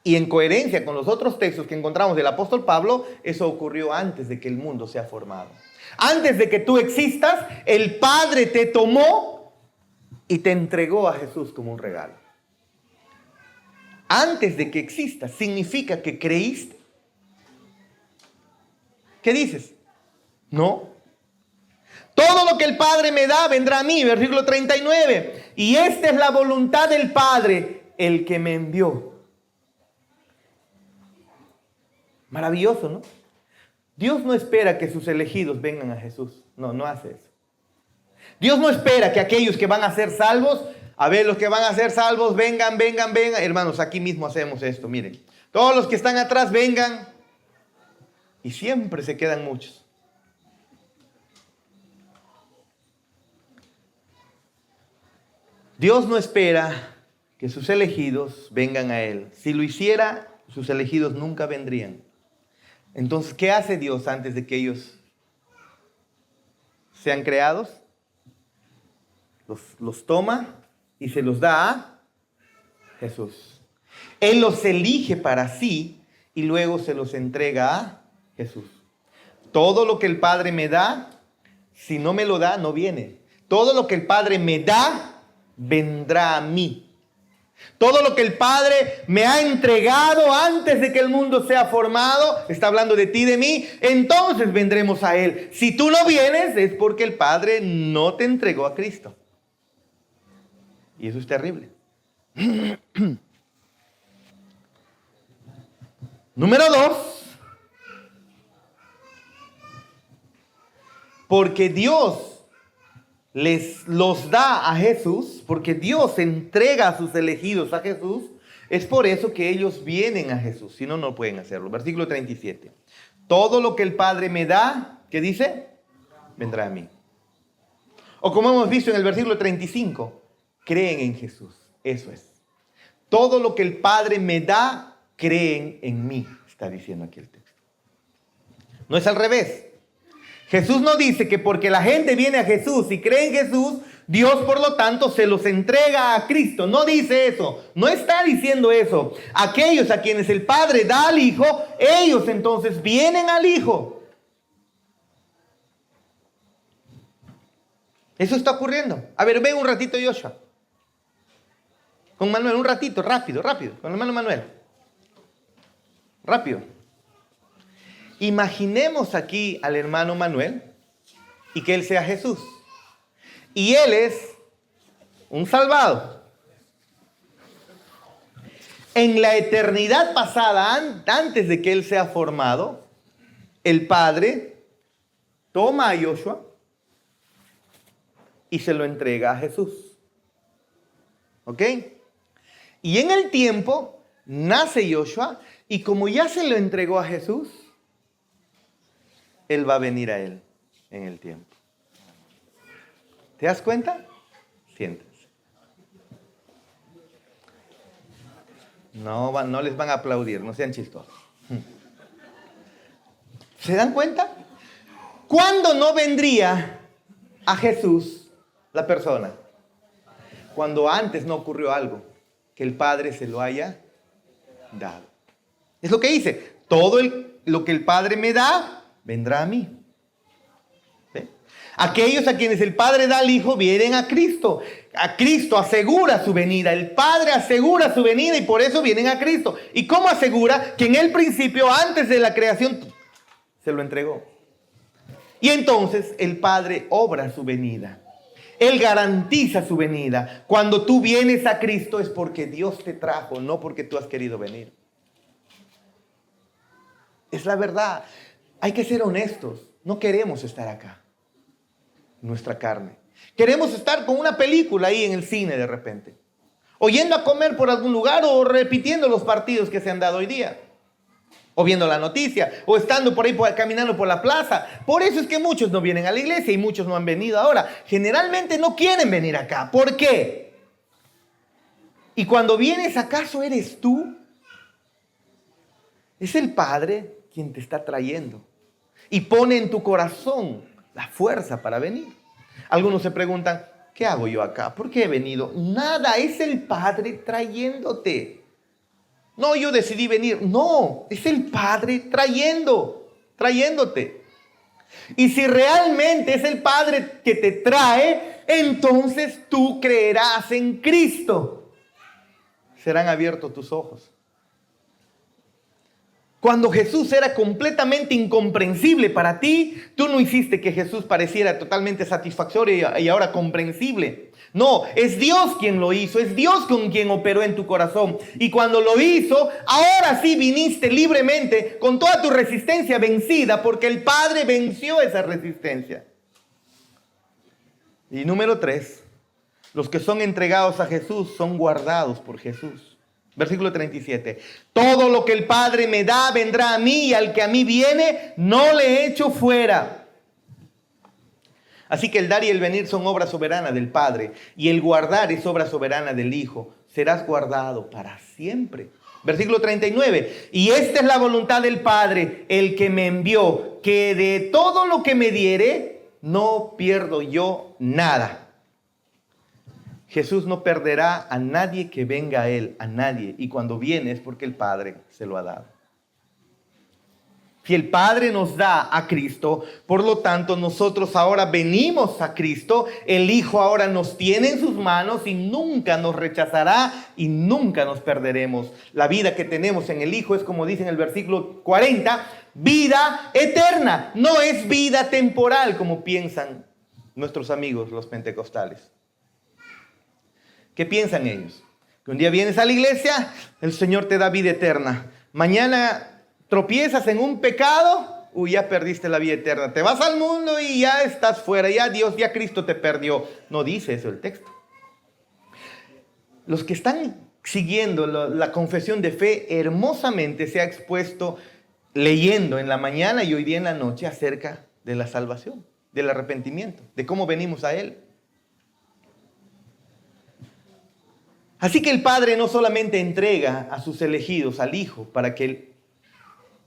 Speaker 1: Y en coherencia con los otros textos que encontramos del apóstol Pablo, eso ocurrió antes de que el mundo sea formado. Antes de que tú existas, el Padre te tomó y te entregó a Jesús como un regalo. Antes de que existas, significa que creíste. ¿Qué dices? No. Todo lo que el Padre me da vendrá a mí, versículo 39. Y esta es la voluntad del Padre, el que me envió. Maravilloso, ¿no? Dios no espera que sus elegidos vengan a Jesús. No hace eso. Dios no espera que aquellos que van a ser salvos, a ver, los que van a ser salvos, vengan. Hermanos, aquí mismo hacemos esto, miren. Todos los que están atrás, vengan. Y siempre se quedan muchos. Dios no espera que sus elegidos vengan a Él. Si lo hiciera, sus elegidos nunca vendrían. Entonces, ¿qué hace Dios antes de que ellos sean creados? Los toma y se los da a Jesús. Él los elige para sí y luego se los entrega a Jesús. Todo lo que el Padre me da, si no me lo da, no viene. Todo lo que el Padre me da, vendrá a mí. Todo lo que el Padre me ha entregado antes de que el mundo sea formado, está hablando de ti y de mí, entonces vendremos a Él. Si tú no vienes, es porque el Padre no te entregó a Cristo. Y eso es terrible. Número 2. Porque Dios los da a Jesús, porque Dios entrega a sus elegidos a Jesús, es por eso que ellos vienen a Jesús, si no, no pueden hacerlo. Versículo 37. Todo lo que el Padre me da, ¿qué dice? Vendrá a mí. O como hemos visto en el versículo 35, creen en Jesús. Eso es. Todo lo que el Padre me da, creen en mí, está diciendo aquí el texto. No es al revés. Jesús no dice que porque la gente viene a Jesús y cree en Jesús, Dios por lo tanto se los entrega a Cristo. No dice eso. No está diciendo eso. Aquellos a quienes el Padre da al Hijo, ellos entonces vienen al Hijo. Eso está ocurriendo. A ver, ven un ratito, Joshua. Con Manuel, un ratito, rápido. Con el hermano Manuel. Rápido. Imaginemos aquí al hermano Manuel y que él sea Jesús. Y él es un salvado. En la eternidad pasada, antes de que él sea formado, el Padre toma a Joshua y se lo entrega a Jesús. ¿Ok? Y en el tiempo nace Joshua y como ya se lo entregó a Jesús, él va a venir a él en el tiempo. ¿Te das cuenta? Siéntense. No les van a aplaudir, no sean chistosos. ¿Se dan cuenta? ¿Cuándo no vendría a Jesús la persona? Cuando antes no ocurrió algo, que el Padre se lo haya dado. Es lo que dice, todo lo que el Padre me da, vendrá a mí. ¿Ve? Aquellos a quienes el Padre da al Hijo vienen a Cristo. A Cristo asegura su venida. El Padre asegura su venida y por eso vienen a Cristo. ¿Y cómo asegura? Que en el principio, antes de la creación, se lo entregó. Y entonces el Padre obra su venida. Él garantiza su venida. Cuando tú vienes a Cristo es porque Dios te trajo, no porque tú has querido venir. Es la verdad. Hay que ser honestos. No queremos estar acá. Nuestra carne. Queremos estar con una película ahí en el cine de repente. O yendo a comer por algún lugar o repitiendo los partidos que se han dado hoy día. O viendo la noticia, o estando por ahí caminando por la plaza. Por eso es que muchos no vienen a la iglesia y muchos no han venido ahora. Generalmente no quieren venir acá. ¿Por qué? Y cuando vienes, ¿acaso eres tú? Es el Padre quien te está trayendo. Y pone en tu corazón la fuerza para venir. Algunos se preguntan, ¿qué hago yo acá? ¿Por qué he venido? Nada, es el Padre trayéndote. No, yo decidí venir. No, es el Padre trayéndote. Y si realmente es el Padre que te trae, entonces tú creerás en Cristo. Serán abiertos tus ojos. Cuando Jesús era completamente incomprensible para ti, tú no hiciste que Jesús pareciera totalmente satisfactorio y ahora comprensible. No, es Dios quien lo hizo, es Dios con quien operó en tu corazón. Y cuando lo hizo, ahora sí viniste libremente con toda tu resistencia vencida, porque el Padre venció esa resistencia. Y número 3, los que son entregados a Jesús son guardados por Jesús. Versículo 37. Todo lo que el Padre me da vendrá a mí y al que a mí viene no le echo fuera. Así que el dar y el venir son obra soberana del Padre y el guardar es obra soberana del Hijo. Serás guardado para siempre. Versículo 39. Y esta es la voluntad del Padre, el que me envió, que de todo lo que me diere no pierdo yo nada. Jesús no perderá a nadie que venga a Él, a nadie. Y cuando viene es porque el Padre se lo ha dado. Si el Padre nos da a Cristo, por lo tanto nosotros ahora venimos a Cristo. El Hijo ahora nos tiene en sus manos y nunca nos rechazará y nunca nos perderemos. La vida que tenemos en el Hijo es, como dice en el versículo 40, vida eterna. No es vida temporal como piensan nuestros amigos los pentecostales. ¿Qué piensan ellos? Que un día vienes a la iglesia, el Señor te da vida eterna. Mañana tropiezas en un pecado ya perdiste la vida eterna. Te vas al mundo y ya estás fuera. Ya Dios, ya Cristo te perdió. No dice eso el texto. Los que están siguiendo la confesión de fe hermosamente se ha expuesto leyendo en la mañana y hoy día en la noche acerca de la salvación, del arrepentimiento, de cómo venimos a Él. Así que el Padre no solamente entrega a sus elegidos al Hijo para que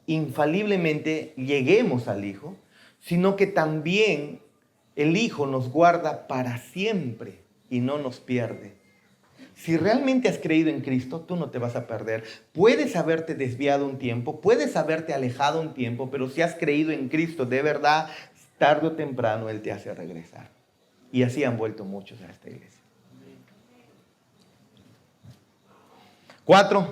Speaker 1: infaliblemente lleguemos al Hijo, sino que también el Hijo nos guarda para siempre y no nos pierde. Si realmente has creído en Cristo, tú no te vas a perder. Puedes haberte desviado un tiempo, puedes haberte alejado un tiempo, pero si has creído en Cristo de verdad, tarde o temprano Él te hace regresar. Y así han vuelto muchos a esta iglesia. 4.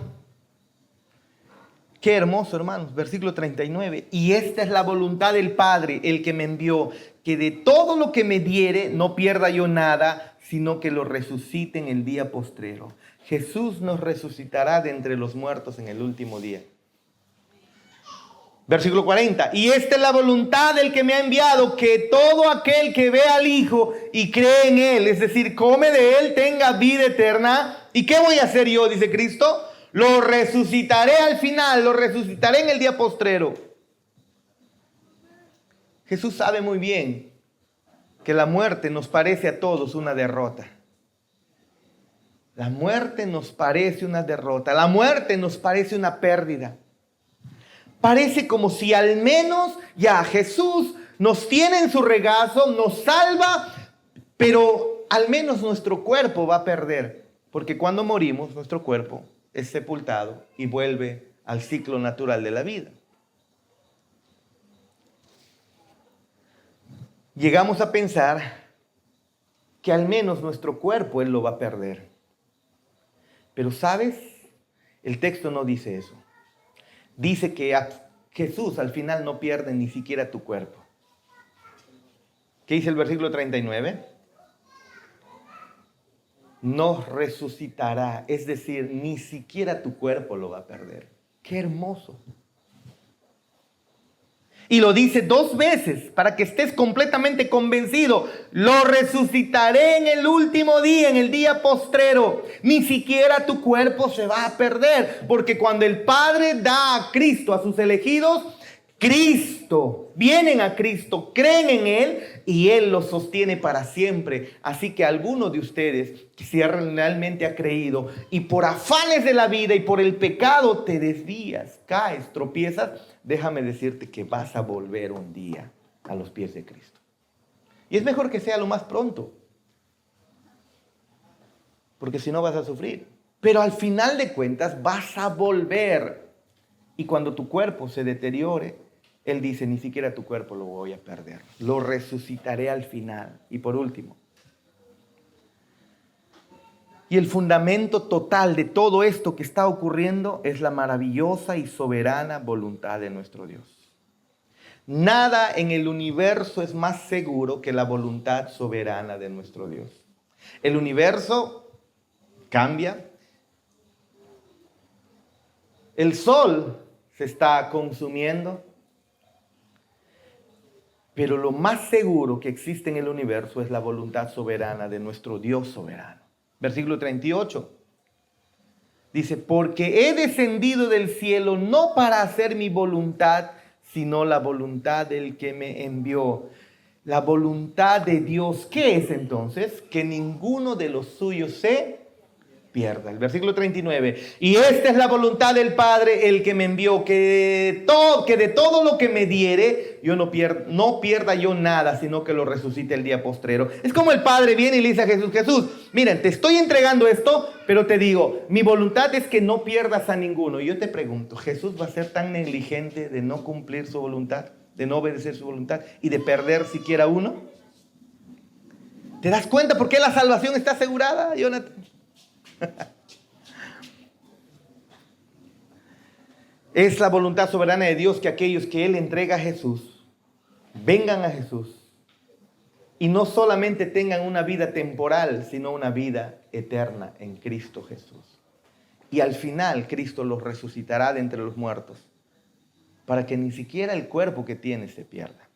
Speaker 1: Qué hermoso, hermanos. Versículo 39. Y esta es la voluntad del Padre, el que me envió, que de todo lo que me diere no pierda yo nada, sino que lo resucite en el día postrero. Jesús nos resucitará de entre los muertos en el último día. Versículo 40. Y esta es la voluntad del que me ha enviado, que todo aquel que ve al Hijo y cree en Él, es decir, come de Él, tenga vida eterna. ¿Y qué voy a hacer yo? Dice Cristo. Lo resucitaré al final, lo resucitaré en el día postrero. Jesús sabe muy bien que la muerte nos parece a todos una derrota. La muerte nos parece una derrota. La muerte nos parece una pérdida. Parece como si al menos ya Jesús nos tiene en su regazo, nos salva, pero al menos nuestro cuerpo va a perder. Porque cuando morimos, nuestro cuerpo es sepultado y vuelve al ciclo natural de la vida. Llegamos a pensar que al menos nuestro cuerpo Él lo va a perder. Pero ¿sabes? El texto no dice eso. Dice que Jesús al final no pierde ni siquiera tu cuerpo. ¿Qué dice el versículo 39? Nos resucitará, es decir, ni siquiera tu cuerpo lo va a perder. ¡Qué hermoso! Y lo dice 2 veces para que estés completamente convencido. Lo resucitaré en el último día, en el día postrero. Ni siquiera tu cuerpo se va a perder. Porque cuando el Padre da a Cristo a sus elegidos, vienen a Cristo, creen en Él y Él los sostiene para siempre. Así que alguno de ustedes, si realmente ha creído y por afanes de la vida y por el pecado te desvías, caes, tropiezas, déjame decirte que vas a volver un día a los pies de Cristo. Y es mejor que sea lo más pronto, porque si no vas a sufrir. Pero al final de cuentas vas a volver. Y cuando tu cuerpo se deteriore, Él dice, ni siquiera tu cuerpo lo voy a perder. Lo resucitaré al final. Y por último, y el fundamento total de todo esto que está ocurriendo es la maravillosa y soberana voluntad de nuestro Dios. Nada en el universo es más seguro que la voluntad soberana de nuestro Dios. El universo cambia. El sol se está consumiendo. Pero lo más seguro que existe en el universo es la voluntad soberana de nuestro Dios soberano. Versículo 38. Dice, porque he descendido del cielo no para hacer mi voluntad, sino la voluntad del que me envió. La voluntad de Dios, ¿qué es entonces? Que ninguno de los suyos se pierda. El versículo 39. Y esta es la voluntad del Padre, el que me envió, que de todo lo que me diere, yo no pierda yo nada, sino que lo resucite el día postrero. Es como el Padre viene y le dice a Jesús, Jesús, miren, te estoy entregando esto, pero te digo, mi voluntad es que no pierdas a ninguno. Y yo te pregunto, ¿Jesús va a ser tan negligente de no cumplir su voluntad, de no obedecer su voluntad y de perder siquiera uno? ¿Te das cuenta por qué la salvación está asegurada, Jonathan? Es la voluntad soberana de Dios que aquellos que Él entrega a Jesús vengan a Jesús y no solamente tengan una vida temporal, sino una vida eterna en Cristo Jesús. Y al final Cristo los resucitará de entre los muertos para que ni siquiera el cuerpo que tiene se pierda.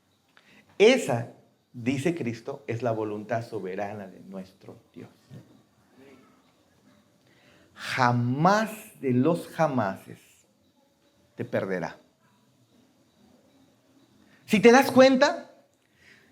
Speaker 1: Esa, dice Cristo, es la voluntad soberana de nuestro Dios. Jamás de los jamases te perderá. Si te das cuenta,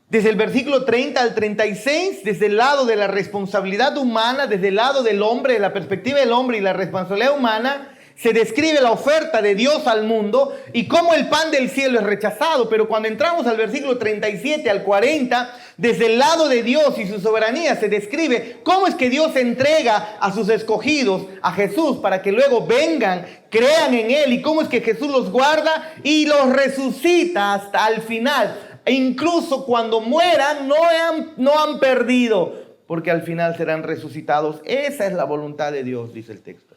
Speaker 1: desde el versículo 30 al 36, desde el lado de la responsabilidad humana, desde el lado del hombre, de la perspectiva del hombre y la responsabilidad humana, se describe la oferta de Dios al mundo y cómo el pan del cielo es rechazado. Pero cuando entramos al versículo 37 al 40, desde el lado de Dios y su soberanía se describe cómo es que Dios entrega a sus escogidos a Jesús para que luego vengan, crean en Él, y cómo es que Jesús los guarda y los resucita hasta el final. E incluso cuando mueran no han perdido, porque al final serán resucitados. Esa es la voluntad de Dios, dice el texto.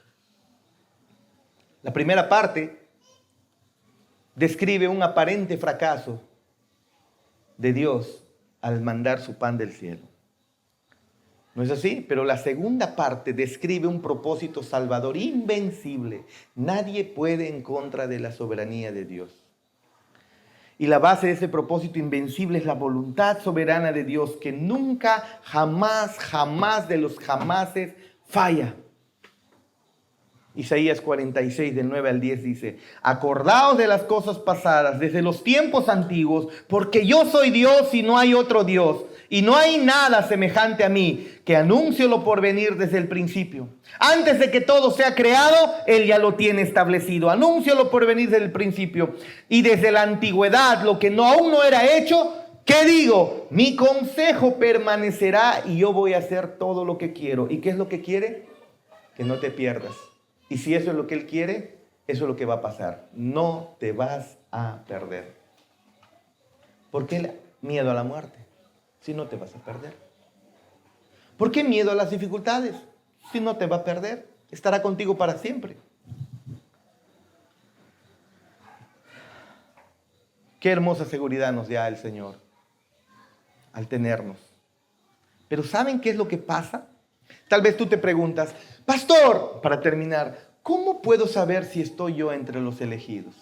Speaker 1: La primera parte describe un aparente fracaso de Dios al mandar su pan del cielo. ¿No es así? Pero la segunda parte describe un propósito salvador invencible. Nadie puede en contra de la soberanía de Dios. Y la base de ese propósito invencible es la voluntad soberana de Dios, que nunca, jamás de los jamases falla. Isaías 46, del 9 al 10 dice: acordaos de las cosas pasadas, desde los tiempos antiguos, porque yo soy Dios y no hay otro Dios, y no hay nada semejante a mí, que anuncio lo por venir desde el principio. Antes de que todo sea creado, Él ya lo tiene establecido. Anuncio lo por venir desde el principio. Y desde la antigüedad, lo que aún no era hecho, ¿qué digo? Mi consejo permanecerá y yo voy a hacer todo lo que quiero. ¿Y qué es lo que quiere? Que no te pierdas. Y si eso es lo que Él quiere, eso es lo que va a pasar. No te vas a perder. ¿Por qué miedo a la muerte? Si no te vas a perder. ¿Por qué miedo a las dificultades? Si no te va a perder, estará contigo para siempre. Qué hermosa seguridad nos da el Señor al tenernos. Pero ¿saben qué es lo que pasa? Tal vez tú te preguntas: pastor, para terminar, ¿cómo puedo saber si estoy yo entre los elegidos?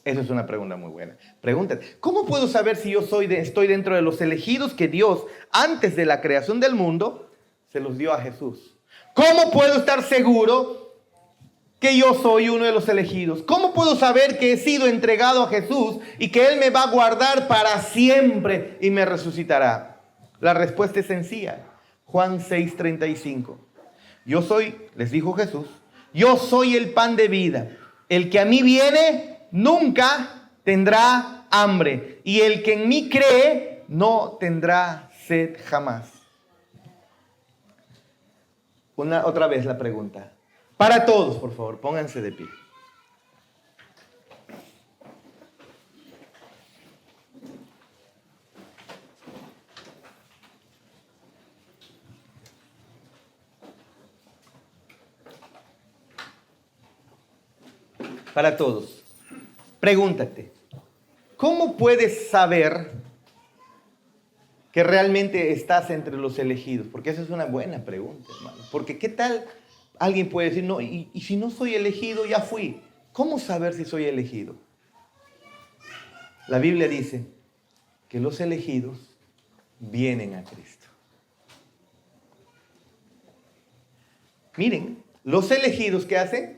Speaker 1: Esa es una pregunta muy buena. Pregúntate, ¿cómo puedo saber si yo estoy dentro de los elegidos que Dios, antes de la creación del mundo, se los dio a Jesús? ¿Cómo puedo estar seguro que yo soy uno de los elegidos? ¿Cómo puedo saber que he sido entregado a Jesús y que Él me va a guardar para siempre y me resucitará? La respuesta es sencilla. Juan 6:35. Yo soy, les dijo Jesús, yo soy el pan de vida. El que a mí viene nunca tendrá hambre, y el que en mí cree no tendrá sed jamás. Otra vez la pregunta. Para todos, por favor, pónganse de pie. Para todos. Pregúntate, ¿cómo puedes saber que realmente estás entre los elegidos? Porque esa es una buena pregunta, hermano. Porque ¿qué tal alguien puede decir, no, y si no soy elegido, ya fui? ¿Cómo saber si soy elegido? La Biblia dice que los elegidos vienen a Cristo. Miren, los elegidos, ¿qué hacen?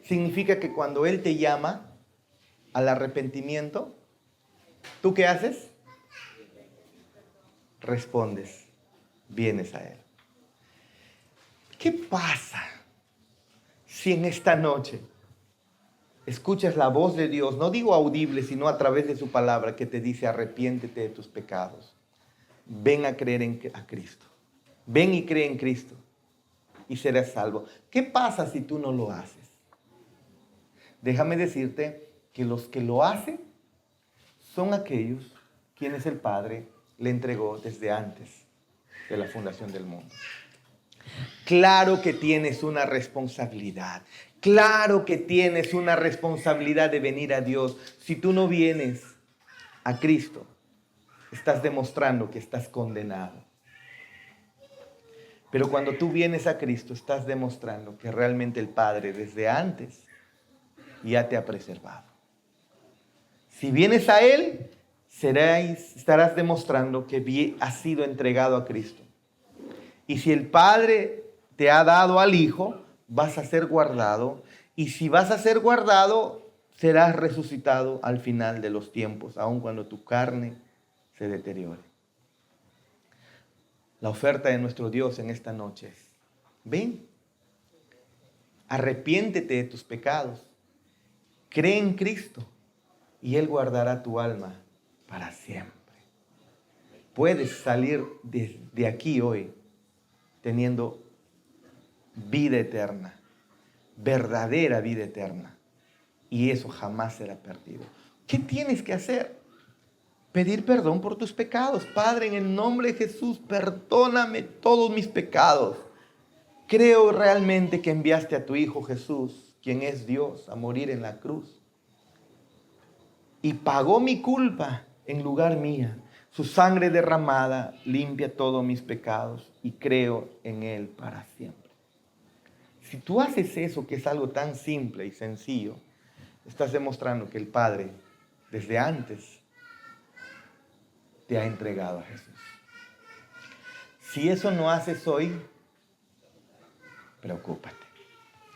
Speaker 1: Significa que cuando Él te llama al arrepentimiento, ¿tú qué haces? Respondes, vienes a Él. ¿Qué pasa si en esta noche escuchas la voz de Dios, no digo audible, sino a través de su palabra, que te dice: arrepiéntete de tus pecados, ven a creer a Cristo, ven y cree en Cristo y serás salvo? ¿Qué pasa si tú no lo haces? Déjame decirte que los que lo hacen son aquellos quienes el Padre le entregó desde antes de la fundación del mundo. Claro que tienes una responsabilidad. Claro que tienes una responsabilidad de venir a Dios. Si tú no vienes a Cristo, estás demostrando que estás condenado. Pero cuando tú vienes a Cristo, estás demostrando que realmente el Padre desde antes ya te ha preservado. Si vienes a Él, estarás demostrando que has sido entregado a Cristo. Y si el Padre te ha dado al Hijo, vas a ser guardado. Y si vas a ser guardado, serás resucitado al final de los tiempos, aun cuando tu carne se deteriore. La oferta de nuestro Dios en esta noche es: ven, arrepiéntete de tus pecados, cree en Cristo y Él guardará tu alma para siempre. Puedes salir de aquí hoy teniendo vida eterna, verdadera vida eterna, y eso jamás será perdido. ¿Qué tienes que hacer? Pedir perdón por tus pecados. Padre, en el nombre de Jesús, perdóname todos mis pecados. Creo realmente que enviaste a tu Hijo Jesús, quien es Dios, a morir en la cruz. Y pagó mi culpa en lugar mía. Su sangre derramada limpia todos mis pecados y creo en Él para siempre. Si tú haces eso, que es algo tan simple y sencillo, estás demostrando que el Padre, desde antes, te ha entregado a Jesús. Si eso no haces hoy, preocúpate.